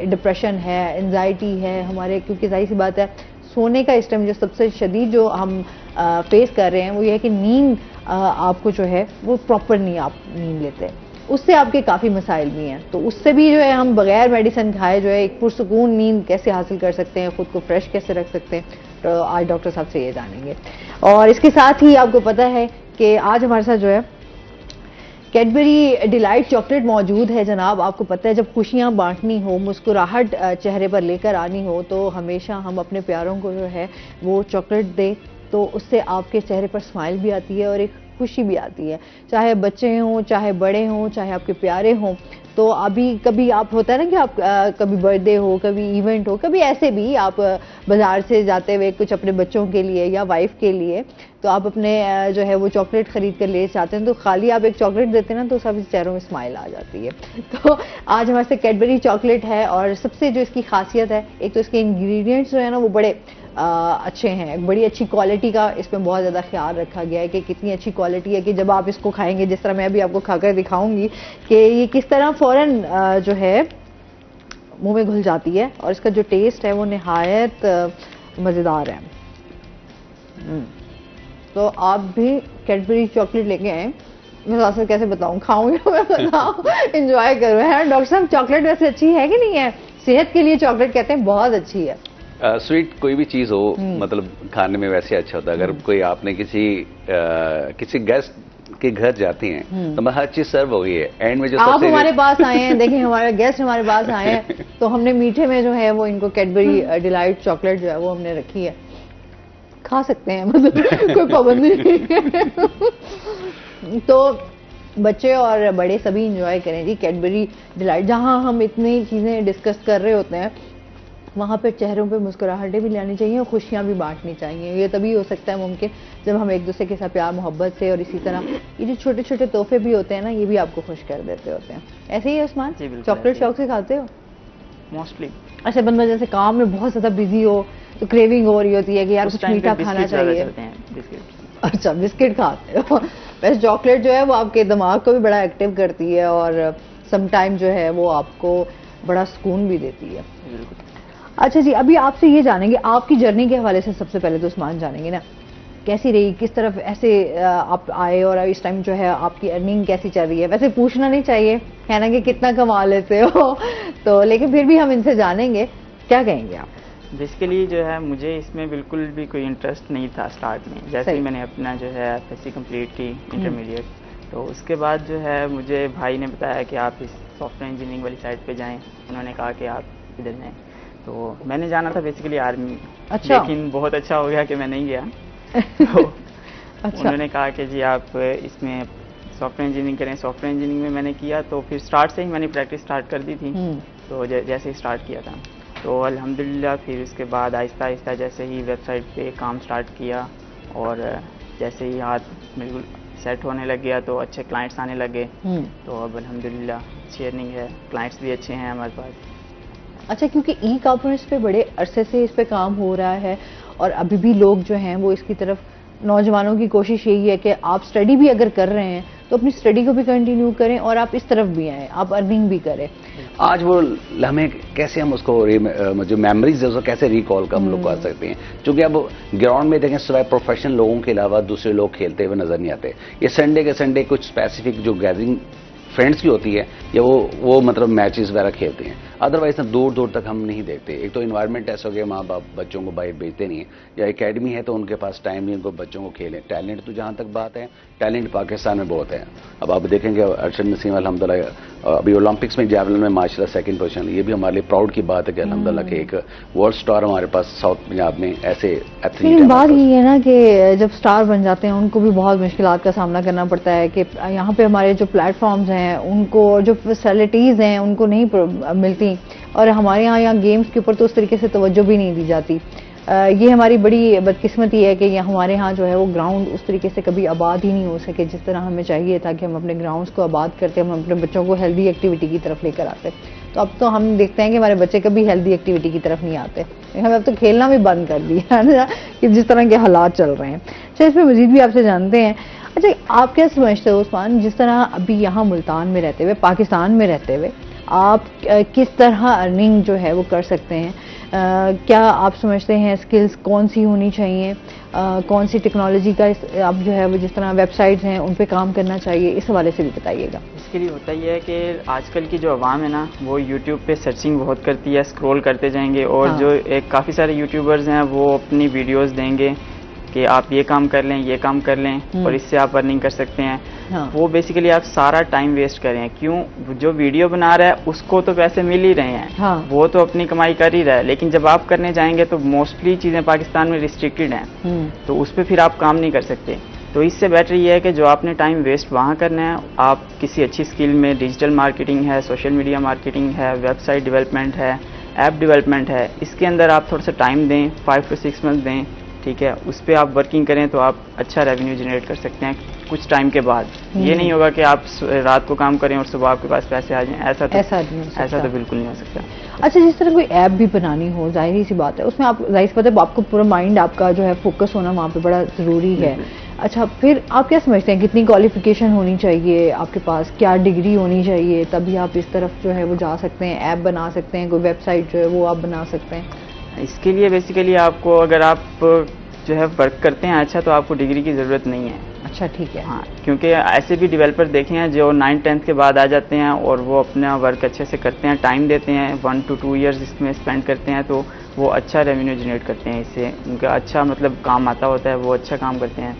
डिप्रेशन है, एंजाइटी है हमारे, क्योंकि जाहिर सी बात है सोने का इस टाइम जो सबसे शदीद जो हम फेस कर रहे हैं वो ये है कि नींद आपको जो है वो प्रॉपर नहीं आप नींद लेते, उससे आपके काफ़ी मसाइल भी हैं। तो उससे भी जो है हम बगैर मेडिसिन खाए जो है एक पुरसुकून नींद कैसे हासिल कर सकते हैं, ख़ुद को फ्रेश कैसे रख सकते हैं, तो आज डॉक्टर साहब से ये जानेंगे। और इसके साथ ही आपको पता है कि आज हमारे साथ जो है कैडबरी डिलाइट चॉकलेट मौजूद है जनाब। आपको पता है जब खुशियाँ बांटनी हो, मुस्कुराहट चेहरे पर लेकर आनी हो तो हमेशा हम अपने प्यारों को जो है वो चॉकलेट दें तो उससे आपके चेहरे पर स्माइल भी आती है और एक खुशी भी आती है, चाहे बच्चे हों, चाहे बड़े हों, चाहे आपके प्यारे हों। तो अभी कभी आप होता है ना कि आप कभी बर्थडे हो, कभी इवेंट हो, कभी ऐसे भी आप बाज़ार से जाते हुए कुछ अपने बच्चों के लिए या वाइफ के लिए तो आप अपने जो है वो चॉकलेट ख़रीद कर ले जाते हैं, तो खाली आप एक चॉकलेट देते हैं ना तो सभी चेहरों में स्माइल आ जाती है। तो आज हमारे से कैडबरी चॉकलेट है और सबसे जो इसकी खासियत है, एक तो इसके इंग्रेडिएंट्स जो है ना वो बड़े अच्छे हैं, बड़ी अच्छी क्वालिटी का इसमें बहुत ज़्यादा ख्याल रखा गया है कि कितनी अच्छी क्वालिटी है कि जब आप इसको खाएंगे, जिस तरह मैं अभी आपको खाकर दिखाऊंगी कि ये किस तरह फ़ौरन जो है मुंह में घुल जाती है और इसका जो टेस्ट है वो निहायत मज़ेदार है। तो आप भी कैडबरी चॉकलेट लेके आए, मैं आपसे कैसे बताऊं, खाऊंगी मैं बताऊं, एंजॉय करूँ है डॉक्टर साहब। चॉकलेट वैसे अच्छी है कि नहीं है? सेहत के लिए चॉकलेट कहते हैं बहुत अच्छी है। स्वीट कोई भी चीज़ हो मतलब खाने में वैसे अच्छा होता है। अगर कोई आपने किसी गेस्ट के घर जाती हैं तो हर चीज सर्व हो गई है, एंड में जो आप सबसे हमारे पास आए हैं, देखिए हमारे गेस्ट हमारे पास आए हैं, तो हमने मीठे में जो है वो इनको कैडबरी डिलाइट चॉकलेट जो है वो हमने रखी है, खा सकते हैं, मतलब कोई पाबंदी नहीं है। तो बच्चे और बड़े सभी इंजॉय करें जी कैडबरी डिलाइट। जहां हम इतनी चीजें डिस्कस कर रहे होते हैं वहाँ पे चेहरों पे मुस्कुराहटें भी लानी चाहिए और खुशियाँ भी बांटनी चाहिए। ये तभी हो सकता है मुमकिन जब हम एक दूसरे के साथ प्यार मोहब्बत से, और इसी तरह ये जो छोटे छोटे तोहफे भी होते हैं ना, ये भी आपको खुश कर देते होते हैं। ऐसे ही है उस्मान, चॉकलेट शौक से खाते हो मोस्टली? अच्छा, बंदा जैसे काम में बहुत ज्यादा बिजी हो तो क्रेविंग हो रही होती है कि यार कुछ मीठा खाना चाहिए। अच्छा, बिस्किट खाते हो। वैसे चॉकलेट जो है वो आपके दिमाग को भी बड़ा एक्टिव करती है और समटाइम जो है वो आपको बड़ा सुकून भी देती है। अच्छा जी, अभी आपसे ये जानेंगे आपकी जर्नी के हवाले से, सबसे पहले तो उस्मान जानेंगे ना कैसी रही, किस तरफ ऐसे आप आए और इस टाइम जो है आपकी अर्निंग कैसी चल रही है। वैसे पूछना नहीं चाहिए है ना कि कितना कमा लेते हो तो, लेकिन फिर भी हम इनसे जानेंगे, क्या कहेंगे आप? बेसिकली जो है मुझे इसमें बिल्कुल भी कोई इंटरेस्ट नहीं था स्टार्ट में। जैसे ही मैंने अपना जो है FSC कंप्लीट की इंटरमीडिएट, तो उसके बाद जो है मुझे भाई ने बताया कि आप इस सॉफ्टवेयर इंजीनियरिंग वाली साइड पे जाएं। उन्होंने कहा कि आप इधर जाएं, तो मैंने जाना था बेसिकली आर्मी। अच्छा। लेकिन बहुत अच्छा हो गया कि मैं नहीं गया। तो अच्छा। उन्होंने कहा कि जी आप इसमें सॉफ्टवेयर इंजीनियरिंग करें। सॉफ्टवेयर इंजीनियरिंग में मैंने किया, तो फिर स्टार्ट से ही मैंने प्रैक्टिस स्टार्ट कर दी थी। तो जैसे ही स्टार्ट किया था तो अल्हम्दुलिल्लाह फिर उसके बाद आहिस्ता आहिस्ता जैसे ही वेबसाइट पे काम स्टार्ट किया और जैसे ही हाथ बिल्कुल सेट होने लग गया तो अच्छे क्लाइंट्स आने लगे। तो अब अल्हम्दुलिल्लाह अच्छी अर्निंग है, क्लाइंट्स भी अच्छे हैं हमारे पास। अच्छा, क्योंकि ई कॉमर्स पे बड़े अरसे से इस पे काम हो रहा है और अभी भी लोग जो हैं वो इसकी तरफ, नौजवानों की कोशिश यही है कि आप स्टडी भी अगर कर रहे हैं तो अपनी स्टडी को भी कंटिन्यू करें और आप इस तरफ भी आएँ, आप अर्निंग भी करें। आज वो लम्हे कैसे हम उसको जो मेमोरीज है उसको कैसे रिकॉल हम लोग कर सकते हैं, क्योंकि अब ग्राउंड में देखें सिवाय प्रोफेशनल लोगों के अलावा दूसरे लोग खेलते हुए नजर नहीं आते। ये संडे के संडे कुछ स्पेसिफिक जो गैदरिंग फ्रेंड्स की होती है या वो मतलब मैचेस वगैरह खेलते हैं, अदरवाइज ना दूर दूर तक हम नहीं देखते। एक तो इन्वायरमेंट ऐसा हो गया, माँ बाप बच्चों को बाहर भेजते नहीं है, या एकेडमी है तो उनके पास टाइम नहीं उनको बच्चों को खेलें। टैलेंट तो जहाँ तक बात है, टैलेंट पाकिस्तान में बहुत है। अब आप देखेंगे अरशद नसीम अल्हम्दुलिल्लाह अभी ओलंपिक्स में जैवलिन में माशाल्लाह सेकंड पोजीशन, ये भी हमारे लिए प्राउड की बात है कि अल्हम्दुलिल्लाह के एक वर्ल्ड स्टार हमारे पास साउथ पंजाब में ऐसे एथलीट लेकिन बात ये है ना कि जब स्टार बन जाते हैं उनको भी बहुत मुश्किलात का सामना करना पड़ता है कि यहाँ पे हमारे जो प्लेटफॉर्म्स हैं उनको, जो फैसिलिटीज़ हैं उनको नहीं मिलती, और हमारे यहाँ गेम्स के ऊपर तो उस तरीके से तवज्जो भी नहीं दी जाती। ये हमारी बड़ी बदकिस्मती है कि हमारे यहाँ जो है वो ग्राउंड उस तरीके से कभी आबाद ही नहीं हो सके जिस तरह हमें चाहिए था कि हम अपने ग्राउंड्स को आबाद करते, हम अपने बच्चों को हेल्दी एक्टिविटी की तरफ लेकर आते। तो अब तो हम देखते हैं कि हमारे बच्चे कभी हेल्दी एक्टिविटी की तरफ नहीं आते, हमें अब तो खेलना भी बंद कर दिया है ना कि जिस तरह के हालात चल रहे हैं। अच्छा, इसमें मजीद भी आपसे जानते हैं, अच्छा आप क्या समझते हो उस्मान, जिस तरह अभी यहाँ मुल्तान में रहते हुए, पाकिस्तान में रहते हुए आप किस तरह अर्निंग जो है वो कर सकते हैं? क्या आप समझते हैं स्किल्स कौन सी होनी चाहिए, कौन सी टेक्नोलॉजी का आप जो है वो जिस तरह वेबसाइट्स हैं उन पे काम करना चाहिए, इस हवाले से भी बताइएगा। इसके लिए होता ही है कि आजकल की जो आवाम है ना वो यूट्यूब पे सर्चिंग बहुत करती है, स्क्रॉल करते जाएंगे और जो एक काफ़ी सारे यूट्यूबर्स हैं वो अपनी वीडियोस देंगे कि आप ये काम कर लें, ये काम कर लें और इससे आप अर्निंग कर सकते हैं। वो बेसिकली आप सारा टाइम वेस्ट कर रहे हैं। क्यों? जो वीडियो बना रहा है उसको तो पैसे मिल ही रहे हैं, वो तो अपनी कमाई कर ही रहा है, लेकिन जब आप करने जाएंगे तो मोस्टली चीज़ें पाकिस्तान में रिस्ट्रिक्टेड हैं, तो उस पर फिर आप काम नहीं कर सकते। तो इससे बेटर ये है कि जो आपने टाइम वेस्ट वहाँ करना है, आप किसी अच्छी स्किल में, डिजिटल मार्केटिंग है, सोशल मीडिया मार्केटिंग है, वेबसाइट डेवलपमेंट है, ऐप डेवलपमेंट है, इसके अंदर आप थोड़ा सा टाइम दें, 5 to 6 मंथ दें, ठीक है, उस पर आप वर्किंग करें तो आप अच्छा रेवेन्यू जनरेट कर सकते हैं कुछ टाइम के बाद। ये नहीं होगा कि आप रात को काम करें और सुबह आपके पास पैसे आ जाएं, ऐसा तो बिल्कुल नहीं हो सकता। अच्छा, जिस तरह कोई ऐप भी बनानी हो, जाहिर सी बात है उसमें आप, जाहिर सी बात है आपको पूरा माइंड आपका जो है फोकस होना वहाँ पे बड़ा ज़रूरी है। अच्छा, फिर आप क्या समझते हैं कितनी क्वालिफिकेशन होनी चाहिए आपके पास, क्या डिग्री होनी चाहिए, तभी आप इस तरफ जो है वो जा सकते हैं, ऐप बना सकते हैं, कोई वेबसाइट जो है वो आप बना सकते हैं? इसके लिए बेसिकली आपको, अगर आप जो है वर्क करते हैं अच्छा, तो आपको डिग्री की ज़रूरत नहीं है। अच्छा, ठीक है। हाँ, क्योंकि ऐसे भी डेवलपर देखे हैं जो 9th-10th के बाद आ जाते हैं और वो अपना वर्क अच्छे से करते हैं, टाइम देते हैं, 1 to 2 years इसमें स्पेंड करते हैं, तो वो अच्छा रेवेन्यू जनरेट करते हैं, इससे उनका अच्छा मतलब काम आता होता है, वो अच्छा काम करते हैं।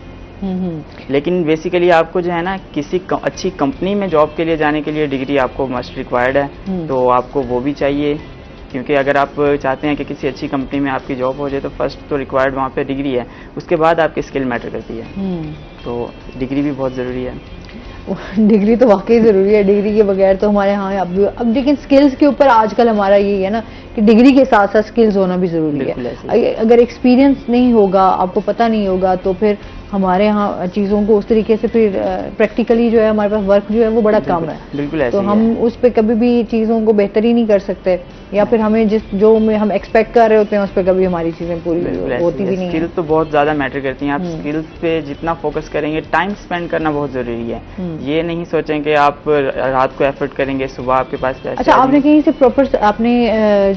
लेकिन बेसिकली आपको जो है ना किसी अच्छी कंपनी में जॉब के लिए जाने के लिए डिग्री आपको मस्ट रिक्वायर्ड है, तो आपको वो भी चाहिए, क्योंकि अगर आप चाहते हैं कि किसी अच्छी कंपनी में आपकी जॉब हो जाए तो फर्स्ट तो रिक्वायर्ड वहाँ पे डिग्री है, उसके बाद आपकी स्किल मैटर करती है। तो डिग्री भी बहुत ज़रूरी है। डिग्री तो वाकई ज़रूरी है, डिग्री के बगैर तो हमारे यहाँ अब लेकिन स्किल्स के ऊपर आजकल हमारा यही है ना कि डिग्री के साथ साथ स्किल्स होना भी ज़रूरी है। अगर एक्सपीरियंस नहीं होगा, आपको पता नहीं होगा, तो फिर हमारे यहाँ चीज़ों को उस तरीके से फिर प्रैक्टिकली जो है हमारे पास वर्क जो है वो बड़ा कम है। बिल्कुल ऐसे तो हम उस पर कभी भी चीज़ों को बेहतर ही नहीं कर सकते, या फिर हमें जो हम एक्सपेक्ट कर रहे होते हैं उस पर कभी हमारी चीज़ें पूरी होती भी नहीं है। स्किल्स तो बहुत ज़्यादा मैटर करती हैं। आप स्किल्स पे जितना फोकस करेंगे, टाइम स्पेंड करना बहुत ज़रूरी है। ये नहीं सोचें कि आप रात को एफर्ट करेंगे, सुबह आपके पास पैसे। अच्छा, आपने कहीं से प्रॉपर आपने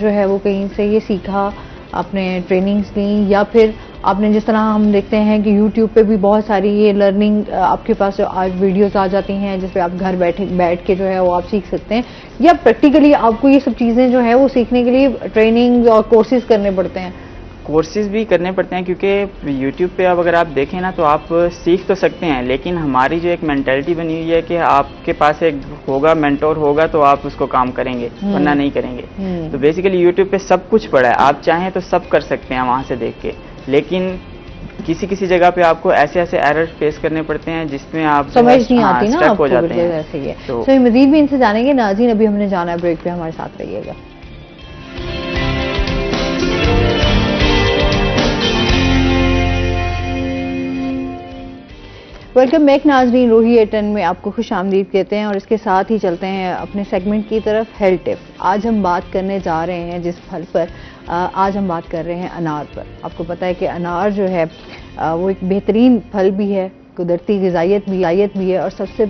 जो है वो कहीं से ये सीखा, आपने ट्रेनिंग्स ली, या फिर आपने जिस तरह हम देखते हैं कि YouTube पे भी बहुत सारी ये लर्निंग आपके पास आज वीडियोस आ जाती हैं जिस पे आप घर बैठ के जो है वो आप सीख सकते हैं, या प्रैक्टिकली आपको ये सब चीज़ें जो है वो सीखने के लिए ट्रेनिंग और कोर्सेज करने पड़ते हैं? कोर्सेज भी करने पड़ते हैं, क्योंकि YouTube पे अब अगर आप देखें ना तो आप सीख तो सकते हैं, लेकिन हमारी जो एक मेंटालिटी बनी हुई है कि आपके पास एक होगा मेंटोर होगा तो आप उसको काम करेंगे, वरना नहीं करेंगे। तो बेसिकली YouTube पे सब कुछ पड़ा है, आप चाहें तो सब कर सकते हैं वहाँ से देख के, लेकिन किसी जगह पे आपको ऐसे एरर फेस करने पड़ते हैं जिसमें आप समझ नहीं आती ना, स्टक हो जाते हैं। ऐसे ही है। तो मजीद भी इनसे जानेंगे। नाज़रीन, अभी हमने जाना है ब्रेक पे, हमारे साथ रहिएगा। वेलकम बैक नाजरीन, रोही एटन में आपको खुश आमदीद कहते हैं और इसके साथ ही चलते हैं अपने सेगमेंट की तरफ, हेल्थ टिप। आज हम बात करने जा रहे हैं जिस फल पर, आज हम बात कर रहे हैं अनार पर। आपको पता है कि अनार जो है वो एक बेहतरीन फल भी है, कुदरती ग़िज़ाइयत भी है, और सबसे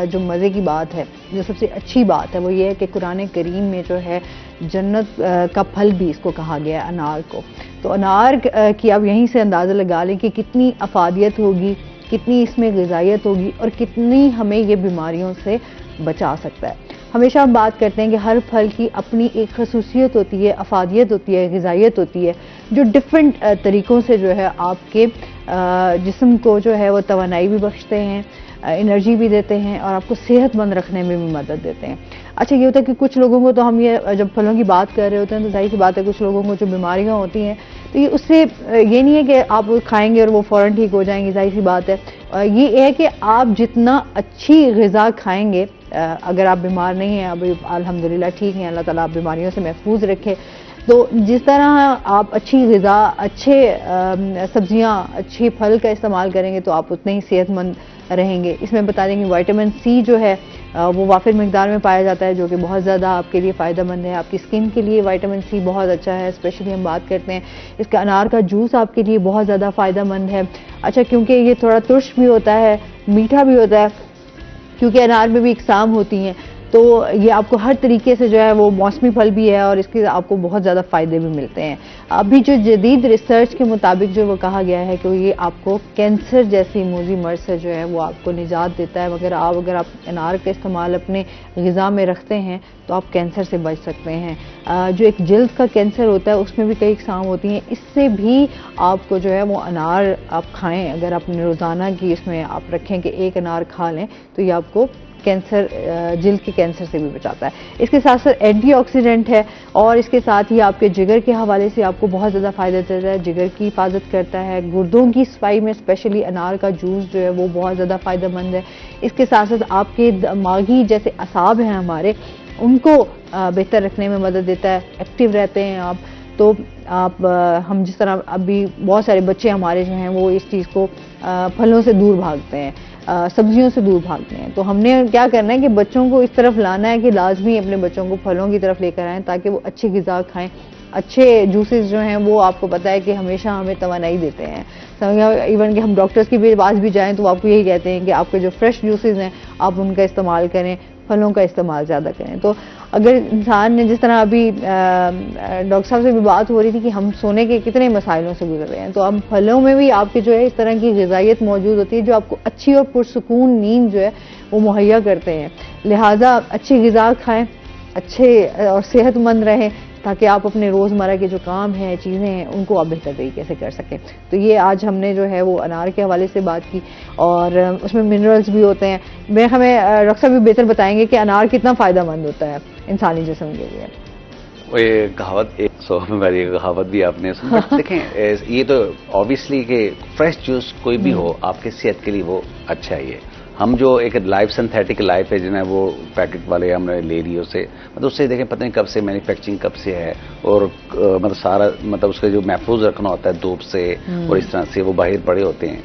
जो मज़े की बात है, जो सबसे अच्छी बात है वो ये है कि कुरान करीम में जो है जन्नत का फल भी इसको कहा गया है अनार को। तो अनार की आप यहीं से अंदाज़ा लगा लें कि कितनी अफादियत होगी, कितनी इसमें ग़िज़ाइयत होगी और कितनी हमें ये बीमारियों से बचा सकता है। हमेशा हम बात करते हैं कि हर फल की अपनी एक खसूसियत होती है, अफादियत होती है, ग़िज़ाइयत होती है, जो डिफरेंट तरीक़ों से जो है आपके जिस्म को जो है वो तवानाई भी बख्शते हैं, एनर्जी भी देते हैं और आपको सेहतमंद रखने में भी मदद देते हैं। अच्छा, ये होता है कि कुछ लोगों को तो हम ये जब फलों की बात कर रहे होते हैं तो जाहिर सी बात है कुछ लोगों को जो बीमारियां होती हैं तो ये उससे ये नहीं है कि आप खाएंगे और वो फ़ौरन ठीक हो जाएंगे, जाहिर सी बात है। ये है कि आप जितना अच्छी ग़िज़ा खाएंगे, अगर आप बीमार नहीं हैं, अभी अल्हम्दुलिल्लाह ठीक हैं, अल्लाह ताला आप बीमारियों से महफूज रखे, तो जिस तरह आप अच्छी ग़िज़ा, अच्छे सब्जियां, अच्छे फल का इस्तेमाल करेंगे तो आप उतने ही सेहतमंद रहेंगे। इसमें बता देंगे विटामिन सी जो है वो वाफिर मिकदार में पाया जाता है, जो कि बहुत ज़्यादा आपके लिए फ़ायदेमंद है। आपकी स्किन के लिए विटामिन सी बहुत अच्छा है, स्पेशली हम बात करते हैं इसका अनार का जूस आपके लिए बहुत ज़्यादा फ़ायदेमंद है। अच्छा, क्योंकि ये थोड़ा तुर्श भी होता है, मीठा भी होता है, क्योंकि अनार में भी इकसाम होती हैं, तो ये आपको हर तरीके से जो है वो मौसमी फल भी है और इसके आपको बहुत ज़्यादा फ़ायदे भी मिलते हैं। अभी जो जदीद रिसर्च के मुताबिक जो वो कहा गया है कि ये आपको कैंसर जैसी मूजी मर्ज से जो है वो आपको निजात देता है। अगर आप अनार का इस्तेमाल अपने ग़िज़ा में रखते हैं तो आप कैंसर से बच सकते हैं। जो एक जल्द का कैंसर होता है उसमें भी कई इकसाम होती हैं, इससे भी आपको जो है वो अनार आप खाएँ, अगर अपने रोज़ाना की इसमें आप रखें कि एक अनार खा लें तो ये आपको कैंसर, जिल्द के कैंसर से भी बचाता है। इसके साथ साथ एंटीऑक्सीडेंट है और इसके साथ ही आपके जिगर के हवाले से आपको बहुत ज़्यादा फ़ायदा देता है, जिगर की हिफाजत करता है। गुर्दों की सफाई में स्पेशली अनार का जूस जो है वो बहुत ज़्यादा फ़ायदेमंद है। इसके साथ साथ आपके दिमागी जैसे असाब हैं हमारे, उनको बेहतर रखने में मदद देता है, एक्टिव रहते हैं आप। तो आप हम जिस तरह अभी बहुत सारे बच्चे हमारे जो हैं वो इस चीज़ को फलों से दूर भागते हैं, सब्जियों से दूर भागते हैं, तो हमने क्या करना है कि बच्चों को इस तरफ लाना है कि लाजमी अपने बच्चों को फलों की तरफ लेकर आएँ ताकि वो अच्छी ग़िज़ा खाएं। अच्छे जूसेस जो हैं वो आपको पता है कि हमेशा हमें तवानाई देते हैं। इवन कि हम डॉक्टर्स के पास भी जाएं तो आपको यही कहते हैं कि आपके जो फ्रेश जूसेस हैं आप उनका इस्तेमाल करें, फलों का इस्तेमाल ज़्यादा करें। तो अगर इंसान ने, जिस तरह अभी डॉक्टर साहब से भी बात हो रही थी कि हम सोने के कितने मसाइलों से गुजर रहे हैं, तो अब फलों में भी आपके जो है इस तरह की ग़िज़ाइयत मौजूद होती है जो आपको अच्छी और पुरसुकून नींद जो है वो मुहैया करते हैं। लिहाजा अच्छी ग़िज़ा खाएँ, अच्छे और सेहतमंद रहें, ताकि आप अपने रोज़मर्रा के जो काम हैं, चीज़ें हैं, उनको आप बेहतर तरीके से कर सकें। तो ये आज हमने जो है वो अनार के हवाले से बात की और उसमें मिनरल्स भी होते हैं। मैं हमें डॉक्टर साहब भी बेहतर बताएंगे कि अनार कितना फ़ायदेमंद होता है इंसानी जिस्म के लिए। वो ये कहावत 100 में वाली कहावत भी आपने सुनी। देखें ये तो ऑब्वियसली कि फ्रेश जूस कोई भी हो आपके सेहत के लिए वो अच्छा है। ये हम जो एक लाइफ सिंथेटिक लाइफ है जिन्हें वो पैकेट वाले हमने ले लिए उससे मतलब उससे देखें पता नहीं कब से मैन्युफैक्चरिंग कब से है और मतलब सारा मतलब उसका जो महफूज रखना होता है धूप से और इस तरह से वो बाहर पड़े होते हैं।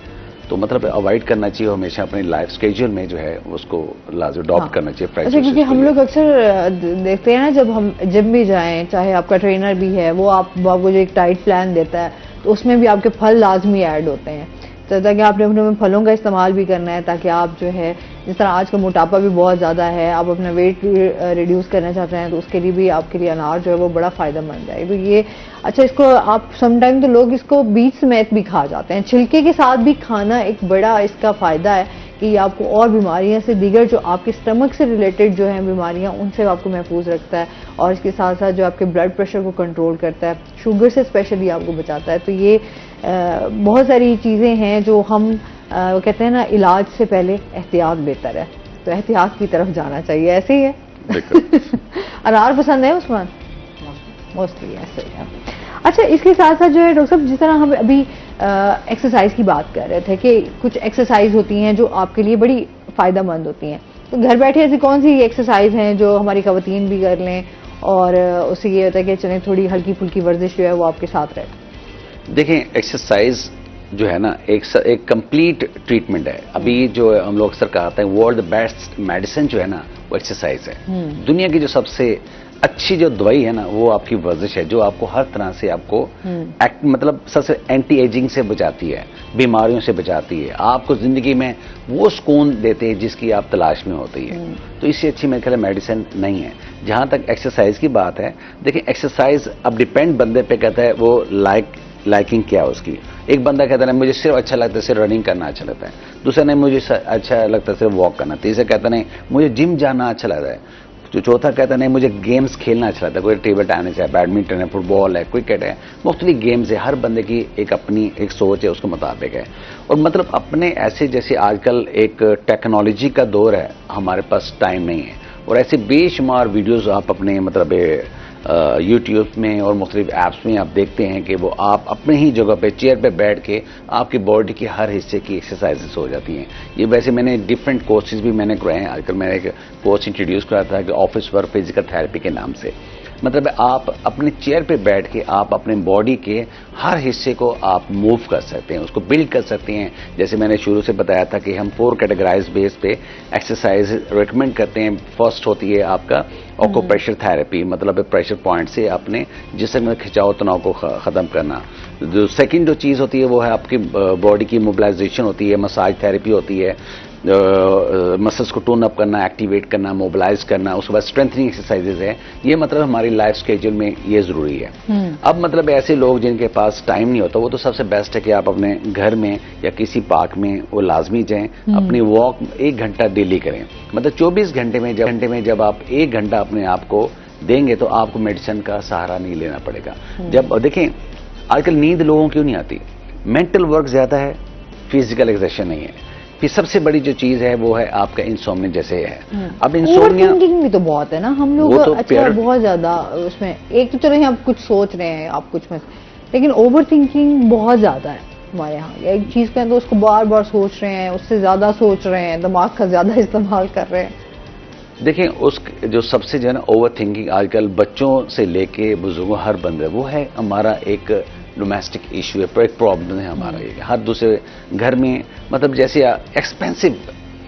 तो मतलब अवॉइड करना चाहिए हमेशा अपने लाइफ स्केड्यूल में जो है उसको लाजमी अडॉप्ट करना चाहिए फ्रेश। अच्छा, क्योंकि हम लोग अक्सर देखते हैं ना जब हम जिम भी जाएं, चाहे आपका ट्रेनर भी है वो आपको जो एक डाइट प्लान देता है तो उसमें भी आपके फल लाजमी ऐड होते हैं। तो ताकि आपने अपने फलों का इस्तेमाल भी करना है ताकि आप जो है जिस तरह आज का मोटापा भी बहुत ज़्यादा है, आप अपना वेट रिड्यूस करना चाहते हैं तो उसके लिए भी आपके लिए अनार जो है वो बड़ा फ़ायदेमंद है। तो ये अच्छा, इसको आप समटाइम तो लोग इसको बीज समेत भी खा जाते हैं, छिलके के साथ भी खाना एक बड़ा इसका फ़ायदा है कि ये आपको और बीमारियों से दीगर जो आपके स्टमक से रिलेटेड जो हैं बीमारियां उनसे आपको महफूज रखता है और इसके साथ साथ जो आपके ब्लड प्रेशर को कंट्रोल करता है, शुगर से स्पेशली आपको बचाता है। तो ये बहुत सारी चीज़ें हैं जो हम कहते हैं ना इलाज से पहले एहतियात बेहतर है, तो एहतियात की तरफ जाना चाहिए। ऐसे ही है। अनार पसंद है उस्मान? मोस्टली ऐसे ही है। अच्छा, इसके साथ साथ जो है डॉक्टर साहब जिस तरह हम अभी एक्सरसाइज की बात कर रहे थे कि कुछ एक्सरसाइज होती हैं जो आपके लिए बड़ी फ़ायदेमंद होती हैं, तो घर बैठे ऐसी कौन सी एक्सरसाइज हैं जो हमारी ख़वातीन भी कर लें और उससे ये होता है कि चलें थोड़ी हल्की फुल्की वर्जिश जो है वो आपके साथ रहे? देखें एक्सरसाइज जो है ना एक कंप्लीट ट्रीटमेंट है। अभी जो हम लोग अक्सर कहते हैं वर्ल्ड बेस्ट मेडिसिन जो है ना वो एक्सरसाइज है। दुनिया की जो सबसे अच्छी जो दवाई है ना वो आपकी वर्जिश है जो आपको हर तरह से आपको मतलब सबसे एंटी एजिंग से बचाती है, बीमारियों से बचाती है, आपको जिंदगी में वो सुकून देते हैं जिसकी आप तलाश में होती है। तो इससे अच्छी मेरे ख्याल मेडिसिन नहीं है। जहां तक एक्सरसाइज की बात है, देखिए एक्सरसाइज अब डिपेंड बंदे पे कहता है वो लाइकिंग क्या है उसकी। एक बंदा कहता है मुझे सिर्फ अच्छा लगता है सिर्फ रनिंग करना अच्छा लगता है, दूसरा नहीं मुझे अच्छा लगता है सिर्फ वॉक करना, तीसरा कहता नहीं मुझे जिम जाना अच्छा लगता है, जो चौथा कहता नहीं मुझे गेम्स खेलना अच्छा लगता है, कोई टेबल टेनिस है, बैडमिंटन है, फुटबॉल है, क्रिकेट है, मुख्तलिफ गेम्स है। हर बंदे की एक अपनी एक सोच है उसके मुताबिक है। और मतलब अपने ऐसे जैसे आजकल एक टेक्नोलॉजी का दौर है, हमारे पास टाइम नहीं है और ऐसे बेशुमार वीडियोस आप अपने मतलब यूट्यूब में और मुख्तलिफ ऐप्स में आप देखते हैं कि वो आप अपने ही जगह पे चेयर पे बैठ के आपकी बॉडी के हर हिस्से की एक्सरसाइजेस हो जाती हैं। ये वैसे मैंने डिफरेंट कोर्सेज भी मैंने कराए हैं। आजकल मैंने एक कोर्स इंट्रोड्यूस करा था कि ऑफिस वर्क फिजिकल थेरेपी के नाम से। मतलब आप अपने चेयर पे बैठ के आप अपने बॉडी के हर हिस्से को आप मूव कर सकते हैं, उसको बिल्ड कर सकते हैं। जैसे मैंने शुरू से बताया था कि हम 4 कैटेगराइज बेस पे एक्सरसाइज रिकमेंड करते हैं। फर्स्ट होती है आपका ऑक्यूप्रेशर थेरेपी, मतलब प्रेशर पॉइंट से अपने जिस्म में खिंचाव तनाव को ख़त्म करना। जो सेकंड जो चीज़ होती है वो है आपकी बॉडी की मोबिलाइजेशन होती है, मसाज थेरेपी होती है, मसल्स को टोन अप करना, एक्टिवेट करना, मोबिलाइज करना। उसके बाद स्ट्रेंथनिंग एक्सरसाइजेज है। ये मतलब हमारी लाइफ स्केड्यूल में ये जरूरी है। अब मतलब ऐसे लोग जिनके पास टाइम नहीं होता वो तो सबसे बेस्ट है कि आप अपने घर में या किसी पार्क में वो लाजमी जाएं, अपनी वॉक 1 घंटा डेली करें। मतलब 24 घंटे में जब आप 1 घंटा अपने आप को देंगे तो आपको मेडिसिन का सहारा नहीं लेना पड़ेगा। जब देखें आजकल नींद लोगों क्यों नहीं आती, मेंटल वर्क ज्यादा है, फिजिकल एक्सरसाइज नहीं है। फिर सबसे बड़ी जो चीज है वो है आपका इंसोम्निया जैसे है। अब इंसोम्निया भी तो बहुत है ना, हम लोग तो अच्छा बहुत ज्यादा उसमें एक तो चलो आप कुछ सोच रहे हैं आप कुछ में, लेकिन ओवर थिंकिंग बहुत ज्यादा है हमारे यहाँ। एक चीज का तो उसको बार बार सोच रहे हैं, उससे ज्यादा सोच रहे हैं, दिमाग का ज्यादा इस्तेमाल कर रहे हैं। देखिए उस जो सबसे जो है ना ओवर थिंकिंग आजकल बच्चों से लेके बुजुर्गों हर बंदे वो है हमारा एक डोमेस्टिक इशू है, एक प्रॉब्लम है हमारा ये। हर दूसरे घर में मतलब जैसे एक्सपेंसिव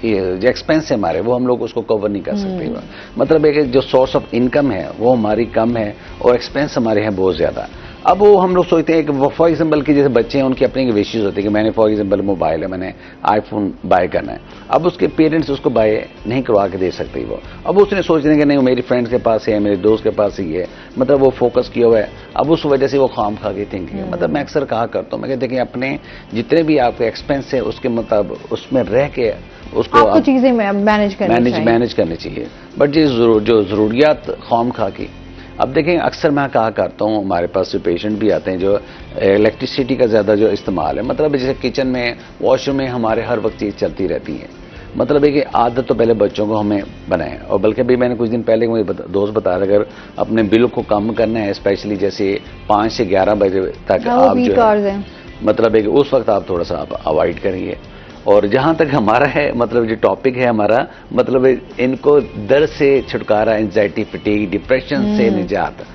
जो एक्सपेंस है हमारे वो हम लोग उसको कवर नहीं कर सकते। मतलब एक जो सोर्स ऑफ इनकम है वो हमारी कम है और एक्सपेंस हमारे हैं बहुत ज्यादा। अब वो हम लोग सोचते हैं कि फॉर एग्जाम्पल की जैसे बच्चे हैं उनकी अपनी विशेष होती है कि मैंने फॉर एग्जाम्पल मोबाइल है, मैंने आईफोन बाय करना है। अब उसके पेरेंट्स उसको बाय नहीं करवा के दे सकते वो। अब उसने सोच रहे हैं कि नहीं मेरी फ्रेंड्स के पास है, मेरे दोस्त के पास ही है, मतलब वो फोकस किया हुआ है। अब उस वजह से वो खाम खा के थिंकिंग है। मतलब मैं अक्सर कहा करता हूँ, मैं कहते देखिए अपने जितने भी आपके एक्सपेंस है उसके मतलब उसमें रह के उसको आपको चीजें मैनेज करनी चाहिए। बट जो जरूरियात खाम खा की अब देखें, अक्सर मैं कहा करता हूँ, हमारे पास जो पेशेंट भी आते हैं जो इलेक्ट्रिसिटी का ज़्यादा जो इस्तेमाल है, मतलब जैसे किचन में, वॉशरूम में हमारे हर वक्त चीज़ चलती रहती है। मतलब है कि आदत तो पहले बच्चों को हमें बनाए, और बल्कि भी मैंने कुछ दिन पहले मुझे दोस्त बता रहे, अगर अपने बिल को कम करना है, स्पेशली जैसे 5 से 11 बजे तक आप जो है, मतलब है कि उस वक्त आप थोड़ा सा आप अवॉइड करिए। और जहाँ तक हमारा है, मतलब जो टॉपिक है हमारा, मतलब इनको दर्द से छुटकारा, एंजाइटी, फटीग, डिप्रेशन से निजात,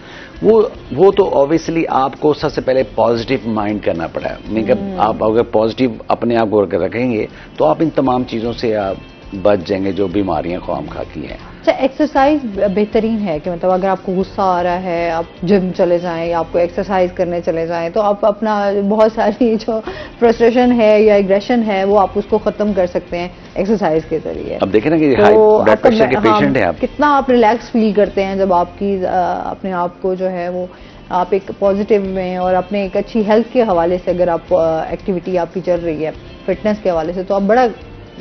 वो तो ऑब्वियसली आपको सबसे पहले पॉजिटिव माइंड करना पड़ा है। नहीं कि आप अगर पॉजिटिव अपने आप को रखेंगे तो आप इन तमाम चीज़ों से आप बच जाएंगे जो बीमारियां ख्वामखा की हैं। अच्छा, एक्सरसाइज बेहतरीन है कि मतलब अगर आपको गुस्सा आ रहा है, आप जिम चले जाएं या आपको एक्सरसाइज करने चले जाएं, तो आप अपना बहुत सारी जो फ्रस्ट्रेशन है या एग्रेशन है वो आप उसको खत्म कर सकते हैं एक्सरसाइज के जरिए। अब देखें ना कि तो हाई ब्लड प्रेशर के पेशेंट हैं आप, कितना आप रिलैक्स फील करते हैं जब आपकी अपने आप को जो है वो आप एक पॉजिटिव में और अपने एक अच्छी हेल्थ के हवाले से, अगर आप एक्टिविटी आपकी चल रही है फिटनेस के हवाले से, तो आप बड़ा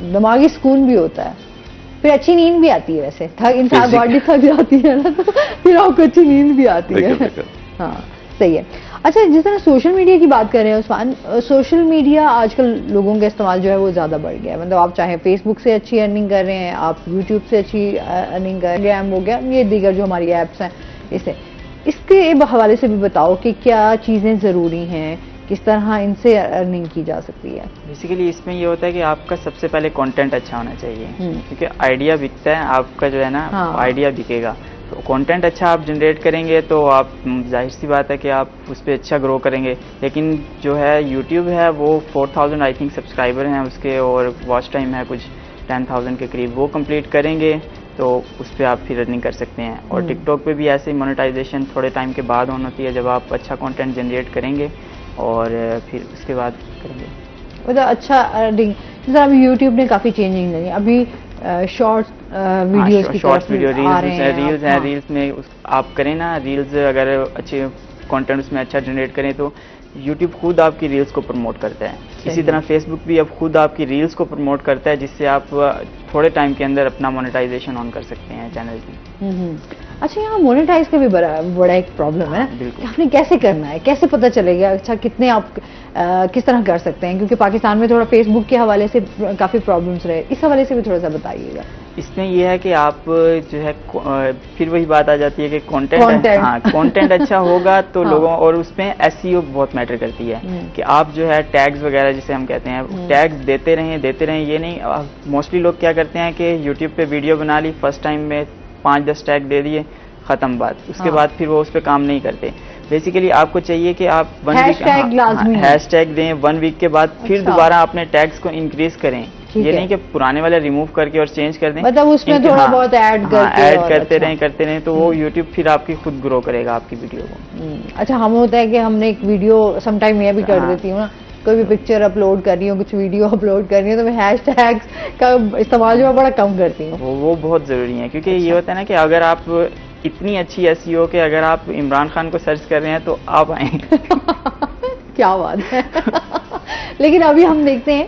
दिमागी सुकून भी होता है, फिर अच्छी नींद भी आती है। वैसे थक इंसान बॉडी थक जाती है ना, तो फिर आपको अच्छी नींद भी आती है। हाँ, सही है। अच्छा, जिस तरह सोशल मीडिया की बात कर रहे हैं उस्मान, सोशल मीडिया आजकल लोगों का इस्तेमाल जो है वो ज़्यादा बढ़ गया है। मतलब आप चाहे फेसबुक से अच्छी अर्निंग कर रहे हैं, आप यूट्यूब से अच्छी अर्निंग कर रहे हैं, हो गया ये दीगर जो हमारी ऐप्स हैं, इसके हवाले से भी बताओ कि क्या चीज़ें ज़रूरी हैं, किस तरह इनसे अर्निंग की जा सकती है। बेसिकली इसमें ये होता है कि आपका सबसे पहले कंटेंट अच्छा होना चाहिए, क्योंकि आइडिया बिकता है, आपका जो है ना आइडिया बिकेगा। तो कंटेंट अच्छा आप जनरेट करेंगे तो आप, जाहिर सी बात है कि आप उस पर अच्छा ग्रो करेंगे। लेकिन जो है यूट्यूब है वो 4000 आई थिंक सब्सक्राइबर हैं उसके, और वॉच टाइम है कुछ 10,000 के करीब, वो कंप्लीट करेंगे तो उस पर आप फिर अर्निंग कर सकते हैं। और टिकटॉक पे भी ऐसे ही मोनेटाइजेशन थोड़े टाइम के बाद होनी होती है, जब आप अच्छा कंटेंट जनरेट करेंगे और फिर उसके बाद करेंगे मतलब अच्छा अर्निंग। जैसे अभी यूट्यूब ने काफ़ी चेंजिंग दी, अभी शॉर्ट वीडियोस की शॉर्ट वीडियो रील्स हैं। रील्स में आप करें ना, रील्स अगर अच्छे कंटेंट उसमें अच्छा जनरेट करें तो यूट्यूब खुद आपकी रील्स को प्रमोट करता है। इसी तरह फेसबुक भी अब खुद आपकी रील्स को प्रमोट करता है, जिससे आप थोड़े टाइम के अंदर अपना मोनेटाइजेशन ऑन कर सकते हैं चैनल की। अच्छा, यहाँ मोनेटाइज का भी बड़ा एक प्रॉब्लम है कि आपने कैसे करना है, कैसे पता चलेगा अच्छा कितने आप किस तरह कर सकते हैं, क्योंकि पाकिस्तान में थोड़ा फेसबुक के हवाले से काफ़ी प्रॉब्लम्स रहे, इस हवाले से भी थोड़ा सा बताइएगा। इसमें यह है कि आप जो है फिर वही बात आ जाती है कि कंटेंट अच्छा होगा तो लोगों, और उसमें एसईओ बहुत मैटर करती है कि आप जो है टैग्स वगैरह जिसे हम कहते हैं, टैग्स देते रहें। ये नहीं, मोस्टली लोग क्या करते हैं कि यूट्यूब पे वीडियो बना ली, फर्स्ट टाइम में 5-10 टैग दे दिए, खत्म बात, उसके बाद फिर वो उस पर काम नहीं करते। बेसिकली आपको चाहिए कि आप हैशटैग दें, 1 वीक के बाद फिर दोबारा अपने टैग्स को इंक्रीज करें। ये नहीं कि पुराने वाले रिमूव करके और चेंज कर दें, मतलब उसमें थोड़ा बहुत ऐड करते रहें, तो वो यूट्यूब फिर आपकी खुद ग्रो करेगा आपकी वीडियो को। अच्छा, हम होता है कि हमने एक वीडियो समटाइम मैं भी कर देती हूँ ना, कोई भी पिक्चर अपलोड कर रही हूँ, कुछ वीडियो अपलोड कर रही हूँ, तो मैं हैशटैग्स का इस्तेमाल जो है बड़ा कम करती हूँ। वो बहुत ज़रूरी है, क्योंकि ये होता है ना कि अगर आप इतनी अच्छी एसईओ के अगर आप इमरान खान को सर्च कर रहे हैं तो आप आएंगे। क्या बात है। लेकिन अभी हम देखते हैं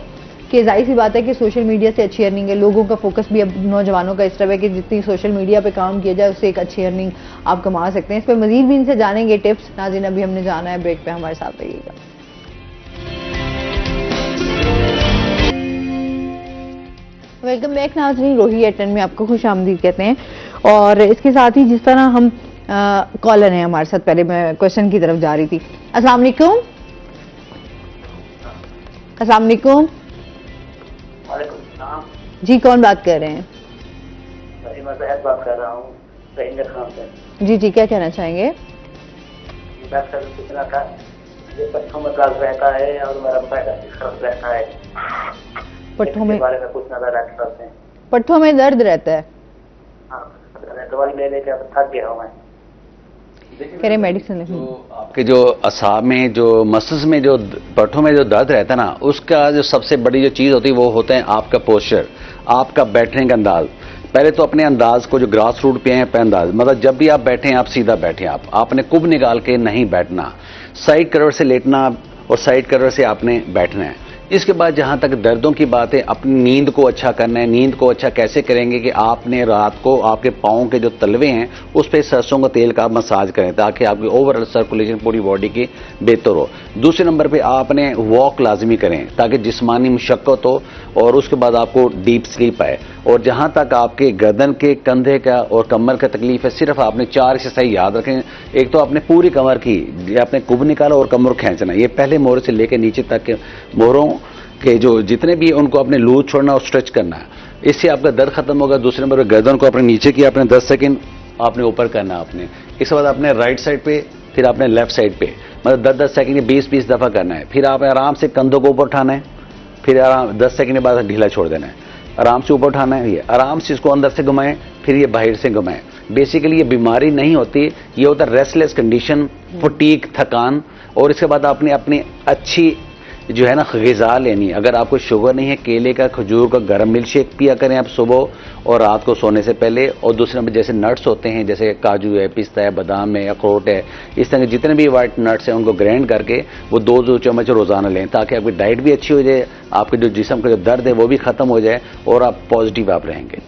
कि जाहिर सी बात है कि सोशल मीडिया से अच्छी अर्निंग है, लोगों का फोकस भी अब नौजवानों का इस तरह है कि जितनी सोशल मीडिया पे काम किया जाए उससे एक अच्छी अर्निंग आप कमा सकते हैं। इस पर मजीद भी इनसे जानेंगे टिप्स। नाज़रीन, अभी हमने जाना है ब्रेक पे, हमारे साथ रहिएगा। वेलकम बैक नाज़रीन, रोही एटन में आपको खुश आमदीद कहते हैं। और इसके साथ ही जिस तरह हम कॉलर हैं हमारे साथ, पहले मैं क्वेश्चन की तरफ जा रही थी। अस्सलाम वालेकुम। अस्सलाम वालेकुम जी, कौन बात कर रहे हैं? मैं जहद बात कर रहा हूँ रहींदर खान से। जी, क्या कहना चाहेंगे? डॉक्टर पूछना था, ये पट्ठों में दर्द रहता है और मेरा पैर खराब रहता है, पट्ठों में बारे में पूछना था डॉक्टर से। पट्ठों में दर्द रहता है? हाँ, दवाई ले लेके अब थक गया हूँ मैं। कह रहे मेडिसिन आपके जो असाब में, जो मसल्स में, जो पट्ठों में जो दर्द रहता है ना, उसका जो सबसे बड़ी जो चीज़ होती है वो होता है आपका पोस्चर, आपका बैठने का अंदाज। पहले तो अपने अंदाज को, जो ग्रास रूट पे है अंदाज, मतलब जब भी आप बैठें आप सीधा बैठें, आपने कुब निकाल के नहीं बैठना, साइड करवट से लेटना और साइड करवट से आपने बैठना है। इसके बाद जहां तक दर्दों की बात है, अपनी नींद को अच्छा करना है। नींद को अच्छा कैसे करेंगे कि आपने रात को आपके पाँव के जो तलवे हैं उस पर सरसों का तेल का मसाज करें ताकि आपकी ओवरऑल सर्कुलेशन पूरी बॉडी की बेहतर हो। दूसरे नंबर पे आपने वॉक लाजमी करें ताकि जिस्मानी मुशक्कत हो और उसके बाद आपको डीप स्लीप आए। और जहां तक आपके गर्दन के, कंधे का और कमर का तकलीफ है, सिर्फ आपने 4 एक्सरसाइज याद रखें। एक तो आपने पूरी कमर की, आपने कुब निकाला और कमर खींचना, ये पहले मोहरे से लेकर नीचे तक के मोहरों के जो जितने भी उनको आपने लूज छोड़ना और स्ट्रेच करना है, इससे आपका दर्द खत्म होगा। दूसरे नंबर पर गर्दन को आपने नीचे किया, आपने 10 सेकंड आपने ऊपर करना आपने। इसके बाद आपने राइट साइड पे, फिर आपने लेफ्ट साइड पे, मतलब 10-10 सेकंड 20-20 दफा करना है। फिर आपने आराम से कंधों को ऊपर उठाना है, फिर आराम 10 सेकंड के बाद ढीला छोड़ देना है, आराम से ऊपर उठाना है, ये आराम से इसको अंदर से घुमाएं, फिर ये बाहर से घुमाएं। बेसिकली ये बीमारी नहीं होती, ये होता है रेस्टलेस कंडीशन, फटीग, थकान। और इसके बाद आपने अपनी अच्छी जो है ना ग़िज़ा लेनी है। अगर आपको शुगर नहीं है, केले का, खजूर का गर्म मिल्क शेक पिया करें आप सुबह और रात को सोने से पहले। और दूसरे नंबर जैसे नट्स होते हैं, जैसे काजू है, पिस्ता है, बादाम है, अखरोट है, इस तरह के जितने भी वाइट नट्स हैं उनको ग्राइंड करके वो 2-2 चम्मच रोजाना लें ताकि आपकी डाइट भी अच्छी हो जाए, आपके जो जिस्म का जो दर्द है वो भी खत्म हो जाए और आप पॉजिटिव आप रहेंगे।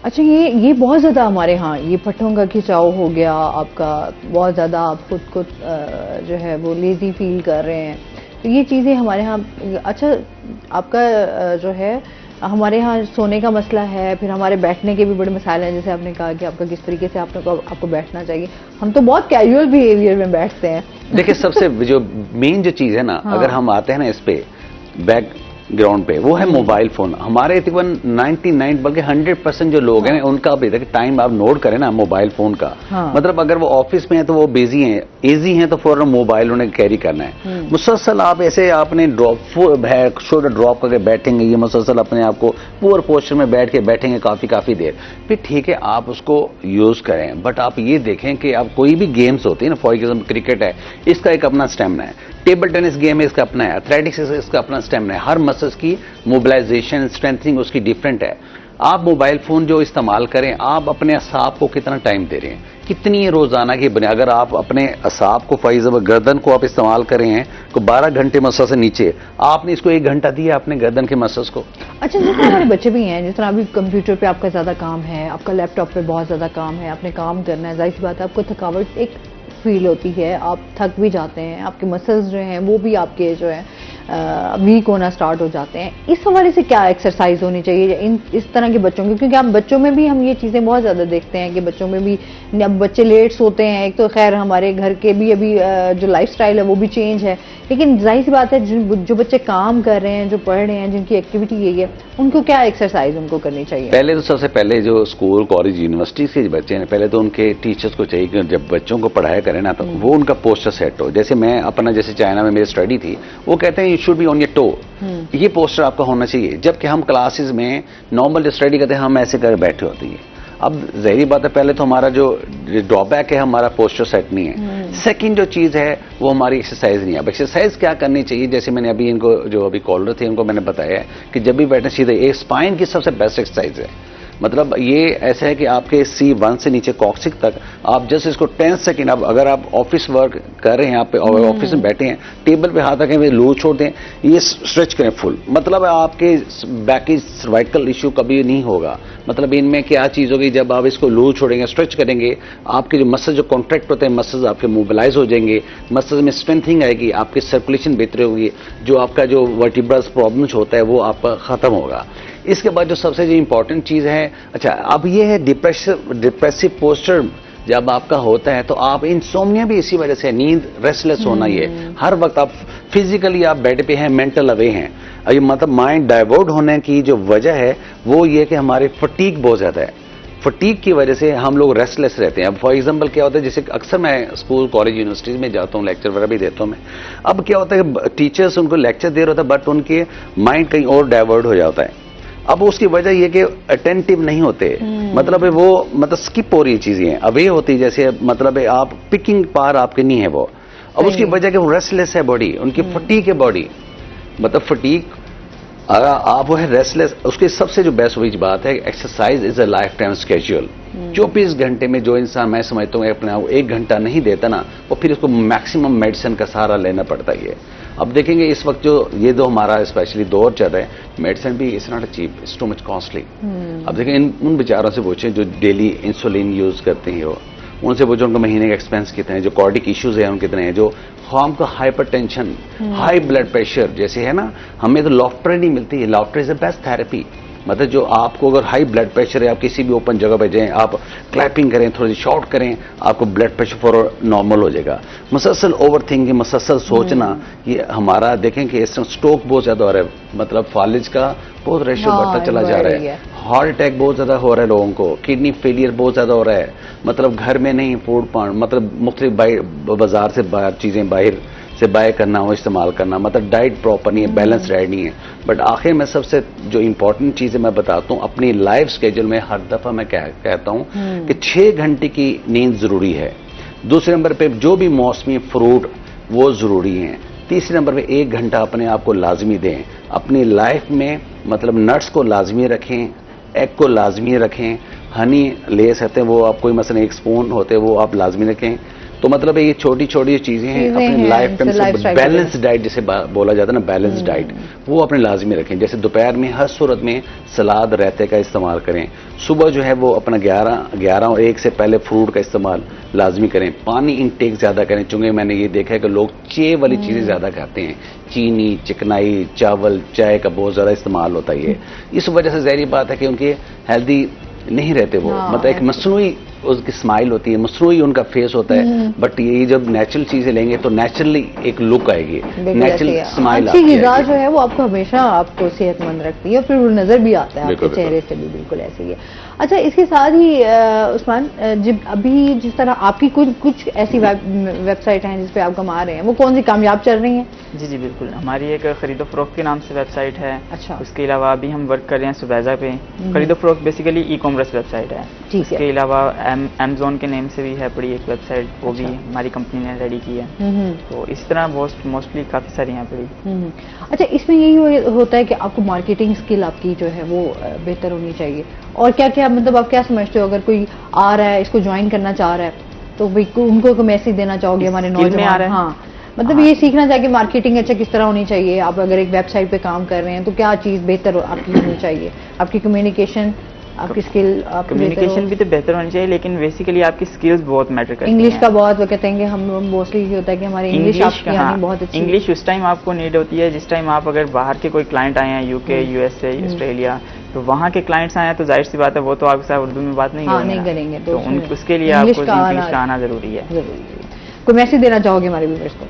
अच्छा, ये बहुत ज़्यादा हमारे यहाँ ये पट्टों का खिंचाव हो गया आपका, बहुत ज़्यादा आप खुद को जो है वो लेज़ी फील कर रहे हैं, तो ये चीज़ें हमारे यहाँ। अच्छा, आपका जो है हमारे यहाँ सोने का मसला है, फिर हमारे बैठने के भी बड़े मसाइल हैं, जैसे आपने कहा कि आपका किस तरीके से आपको बैठना चाहिए। हम तो बहुत कैजुअल बिहेवियर में बैठते हैं। देखिए, सबसे जो मेन जो चीज़ है ना, हाँ। अगर हम आते हैं ना इस पे बैक ग्राउंड पे, वो है मोबाइल फोन। हमारे तकरीबन 99 बल्कि 100% जो लोग हैं उनका अभी तक टाइम आप नोट करें ना मोबाइल फोन का। हाँ। मतलब अगर वो ऑफिस में है तो वो बिजी हैं, इजी हैं तो फौरन मोबाइल उन्हें कैरी करना है। मुसलसल आप ऐसे आपने शोल्डर ड्रॉप करके बैठेंगे, ये मुसलसल अपने आप को पुअर पोस्चर में बैठ के बैठेंगे काफी देर, फिर ठीक है आप उसको यूज करें। बट आप ये देखें कि आप कोई भी गेम्स होती है ना, फॉर एग्जाम्पल क्रिकेट है, इसका एक अपना स्टेमिना है, टेबल टेनिस गेम है इसका अपना है, एथलेटिक्स इसका अपना स्टेमिना है। हर मसल्स की मोबिलाइजेशन, स्ट्रेंथनिंग उसकी डिफरेंट है। आप मोबाइल फोन जो इस्तेमाल करें, आप अपने असाब को कितना टाइम दे रहे हैं, कितनी रोजाना की बने। अगर आप अपने असाब को फॉर गर्दन को आप इस्तेमाल कर रहे हैं तो 12 घंटे मसल से नीचे आपने इसको 1 घंटा दिया अपने गर्दन के मसल्स को। अच्छा, जैसे हमारे बच्चे भी हैं, जिस तरह अभी कंप्यूटर पे आपका ज़्यादा काम है, आपका लैपटॉप पे बहुत ज़्यादा काम है, आपने काम करना है, जाहिर सी बात है आपको थकावट एक फील होती है, आप थक भी जाते हैं, आपके मसल्स जो हैं वो भी आपके जो है वीक होना स्टार्ट हो जाते हैं। इस हवाले से क्या एक्सरसाइज होनी चाहिए इस तरह के बच्चों की, क्योंकि आप बच्चों में भी हम ये चीज़ें बहुत ज़्यादा देखते हैं कि बच्चों में भी अब बच्चे लेट सोते हैं। एक तो खैर हमारे घर के भी अभी जो लाइफस्टाइल है वो भी चेंज है, लेकिन जाहिर सी बात है जो बच्चे काम कर रहे हैं, जो पढ़ रहे हैं, जिनकी एक्टिविटी यही है, उनको क्या एक्सरसाइज उनको करनी चाहिए? पहले तो सबसे पहले जो स्कूल, कॉलेज, यूनिवर्सिटी के बच्चे हैं, पहले तो उनके टीचर्स को चाहिए कि जब बच्चों को पढ़ाया करें ना तो वो उनका पोस्टर सेट हो। जैसे मैं अपना, जैसे चाइना में मेरी स्टडी थी, वो कहते हैं you should be on your toe, ये पोस्टर आपका होना चाहिए। जबकि हम क्लासेस में नॉर्मल स्टडी करते हैं, हम ऐसे कर बैठे होते हैं। अब जहरी बात है, पहले तो हमारा जो ड्रॉबैक है हमारा पोस्टर सेट नहीं है। सेकंड जो चीज है वो हमारी एक्सरसाइज नहीं है। अब एक्सरसाइज क्या करनी चाहिए, जैसे मैंने अभी इनको जो अभी कॉलर थे उनको मैंने बताया है कि जब भी बैठे सीधे, एक स्पाइन की सबसे बेस्ट एक्सरसाइज है। मतलब ये ऐसा है कि आपके C1 से नीचे कॉक्सिक तक आप जस्ट इसको 10 सेकंड, अब अगर आप ऑफिस वर्क कर रहे हैं, आप ऑफिस में बैठे हैं, टेबल पे हाथ रखें, लूज छोड़ दें, ये स्ट्रेच करें फुल। मतलब आपके बैक की सर्वाइकल इश्यू कभी नहीं होगा। मतलब इनमें क्या चीज होगी, जब आप इसको लूज छोड़ेंगे, स्ट्रेच करेंगे, आपके जो मसल जो कॉन्ट्रैक्ट होते हैं, मसल्स आपके मोबिलाइज हो जाएंगे, मसल्स में स्ट्रेंथिंग आएगी, आपकी सर्कुलेशन बेहतर होगी, जो आपका जो वर्टिब्रल्स प्रॉब्लम्स होता है वो आपका खत्म होगा। इसके बाद जो सबसे जो इंपॉर्टेंट चीज है, अच्छा अब ये है डिप्रेसिव पोस्चर जब आपका होता है तो आप इंसोम्निया भी इसी वजह से, नींद, रेस्टलेस होना, ये हर वक्त आप फिजिकली आप बेड पे हैं, मेंटल अवे हैं। ये मतलब माइंड डाइवर्ट होने की जो वजह है वो ये कि हमारे फटीग बहुत ज्यादा है। फटीग की वजह से हम लोग रेस्टलेस रहते हैं। अब फॉर एग्जांपल क्या होता है, जैसे अक्सर मैं स्कूल, कॉलेज, यूनिवर्सिटीज में जाता हूँ, लेक्चर वगैरह भी देता हूँ मैं। अब क्या होता है, टीचर्स उनको लेक्चर दे रहा होता है बट उनके माइंड कहीं और डाइवर्ट हो जाता है। अब उसकी वजह यह कि अटेंटिव नहीं होते, मतलब वो स्किप हो रही चीजें, अवे होती, जैसे मतलब आप पिकिंग पार आपके नहीं है वो। अब उसकी वजह कि वो रेस्टलेस है बॉडी, उनकी फटीग है बॉडी, मतलब फटीग अगर आप वो है रेस्टलेस। उसकी सबसे जो बेस्ट वही बात है, exercise is a life time schedule. 24 घंटे में जो इंसान, मैं समझता हूँ अपने आप 1 घंटा नहीं देता ना, वो फिर उसको मैक्सिमम मेडिसिन का सहारा लेना पड़ता है। अब देखेंगे इस वक्त जो ये जो हमारा स्पेशली दौर चल रहा है, मेडिसिन भी it's not cheap, it's too much costly. अब देखें उन बेचारों से पूछें जो डेली इंसुलिन यूज करते हैं, वो उनसे पूछो उनका महीने का एक्सपेंस कितने हैं, जो कार्डिक इश्यूज हैं उन कितने हैं, जो खाम का हाइपरटेंशन, हाई ब्लड प्रेशर जैसे है ना, हमें तो लॉफ्टर नहीं मिलती है। Laughter is the best therapy. मतलब जो आपको अगर हाई ब्लड प्रेशर है, आप किसी भी ओपन जगह पे जाएं, आप क्लैपिंग करें, थोड़ी सी शॉट करें, आपको ब्लड प्रेशर फॉर नॉर्मल हो जाएगा। मुसलसल ओवर थिंकिंग, मुसलसल सोचना, ये हमारा देखें कि इस स्ट्रोक बहुत ज्यादा हो रहा है, मतलब फालिज का बहुत रेशो बढ़ता चला जा रहा है, हार्ट अटैक बहुत ज्यादा हो रहा है लोगों को, किडनी फेलियर बहुत ज्यादा हो रहा है। मतलब घर में नहीं फूड पान, मतलब मुख्तलिफ बाजार से बाहर चीजें बाहर से बाय करना हो, इस्तेमाल करना, मतलब डाइट प्रॉपर नहीं है, बैलेंस डाइट नहीं है। बट आखिर में सबसे जो इंपॉर्टेंट चीज़ है मैं बताता हूँ, अपनी लाइफ स्केड्यूल में हर दफ़ा मैं कहता हूँ कि 6 घंटे की नींद ज़रूरी है। दूसरे नंबर पे जो भी मौसमी फ्रूट वो ज़रूरी हैं। तीसरे नंबर पे 1 घंटा अपने आप को लाजमी दें। अपनी लाइफ में मतलब नट्स को लाजमी रखें, एग को लाजमी रखें, हनी ले सकते हैं वो आप, कोई मसलन 1 स्पून होते हैं वो आप लाजमी रखें। तो मतलब ये छोटी छोटी चीजें हैं अपने लाइफ टाइम, बैलेंस डाइट जिसे बोला जाता है ना, बैलेंस डाइट, वो अपने लाजमी रखें। जैसे दोपहर में हर सूरत में सलाद रायते का इस्तेमाल करें। सुबह जो है वो अपना 11 और 1 से पहले फ्रूट का इस्तेमाल लाजमी करें। पानी इनटेक ज्यादा करें, चूंकि मैंने ये देखा है कि लोग चे वाली चीजें ज्यादा खाते हैं, चीनी, चिकनाई, चावल, चाय का बहुत ज्यादा इस्तेमाल होता है। ये इस वजह से ज़ाहिर बात है कि उनके हेल्दी नहीं रहते वो, मतलब एक मसनूई उसकी स्माइल होती है, मसनूई उनका फेस होता है। बट ये जब नेचुरल चीजें लेंगे तो नेचुरली एक लुक आएगी, नेचुरल स्माइल अच्छी ग़िज़ा जो है वो आपको हमेशा आपको सेहतमंद रखती है और फिर वो नजर भी आता है आपके चेहरे से भी, बिल्कुल ऐसे ही है। अच्छा, इसके साथ ही उस्मान, जब अभी जिस तरह आपकी कुछ ऐसी वेबसाइट हैं जिस पे आप कमा रहे हैं, वो कौन सी कामयाब चल रही हैं? जी जी बिल्कुल, हमारी एक खरीदो फरोख्त के नाम से वेबसाइट है। अच्छा। उसके अलावा अभी हम वर्क कर रहे हैं सुबैजा पे। खरीदो फरोख्त बेसिकली ई-कॉमर्स वेबसाइट है। इसके अलावा अमेज़न के नेम से भी है पड़ी एक वेबसाइट, वो भी हमारी कंपनी ने रेडी की है। तो इस तरह मोस्टली काफ़ी सारी हैं पड़ी। अच्छा, इसमें यही होता है कि आपको मार्केटिंग स्किल आपकी जो है वो बेहतर होनी चाहिए, और क्या क्या मतलब आप क्या समझते हो, अगर कोई आ रहा है इसको ज्वाइन करना चाह रहा है तो भाई उनको मैसेज देना चाहोगे हमारे नौजवान? हाँ, मतलब ये सीखना चाहिए कि मार्केटिंग अच्छा किस तरह होनी चाहिए। आप अगर एक वेबसाइट पे काम कर रहे हैं तो क्या चीज़ बेहतर आपकी होनी चाहिए? आपकी कम्युनिकेशन, आपकी स्किल, कम्युनिकेशन भी तो बेहतर होनी चाहिए, लेकिन बेसिकली आपकी स्किल्स बहुत मैटर करती हैं। इंग्लिश का बहुत वो कहते हैं कि हम मोस्टली ये होता है कि हमारी इंग्लिश आपकी आनी बहुत अच्छी। इंग्लिश उस टाइम आपको नीड होती है जिस टाइम आप अगर बाहर के कोई क्लाइंट आए हैं, यूके, यूएसए, ऑस्ट्रेलिया, तो वहाँ के क्लाइंट्स आए हैं तो जाहिर सी बात है वो तो आपके साथ उर्दू में बात नहीं करेंगे, तो उसके लिए आपको इंग्लिश का आना जरूरी है। कोई मैसेज देना चाहोगे हमारे व्यूअर्स को?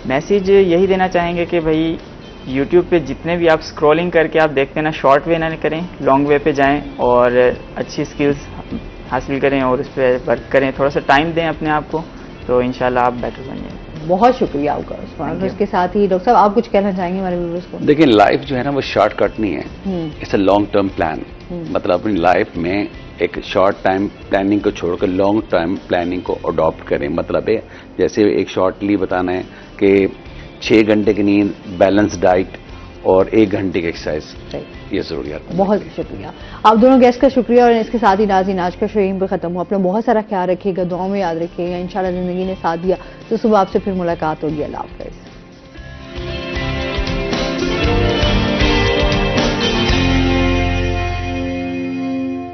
मैसेज यही देना चाहेंगे कि भाई यूट्यूब पे जितने भी आप स्क्रॉलिंग करके आप देखते हैं ना, शॉर्ट वे ना करें, लॉन्ग वे पे जाएं और अच्छी स्किल्स हासिल करें और उस पर वर्क करें, थोड़ा सा टाइम दें अपने आप को, तो इंशाल्लाह आप बेटर बन जाएंगे। बहुत शुक्रिया आपका उस्मान। इसके साथ ही डॉक्टर साहब आप कुछ कहना चाहेंगे हमारे व्यूअर्स को? देखिए, लाइफ जो है ना वो शॉर्टकट नहीं है, it's a long term plan. मतलब अपनी लाइफ में एक शॉर्ट टाइम प्लानिंग को छोड़कर लॉन्ग टर्म प्लानिंग को अडॉप्ट करें। मतलब है जैसे एक शॉर्टली बताना है कि 6 घंटे की नींद, बैलेंस डाइट और 1 घंटे की एक्सरसाइज, ये जरूरियात। बहुत शुक्रिया आप दोनों गेस्ट का, शुक्रिया। और इसके साथ ही नाज़रीन आज का शो यहीं पर खत्म हुआ। अपना बहुत सारा ख्याल रखिएगा, दुआओं में याद रखिएगा। इंशाल्लाह जिंदगी ने साथ दिया तो सुबह आपसे फिर मुलाकात होगी। अल्लाह हाफ़िज़।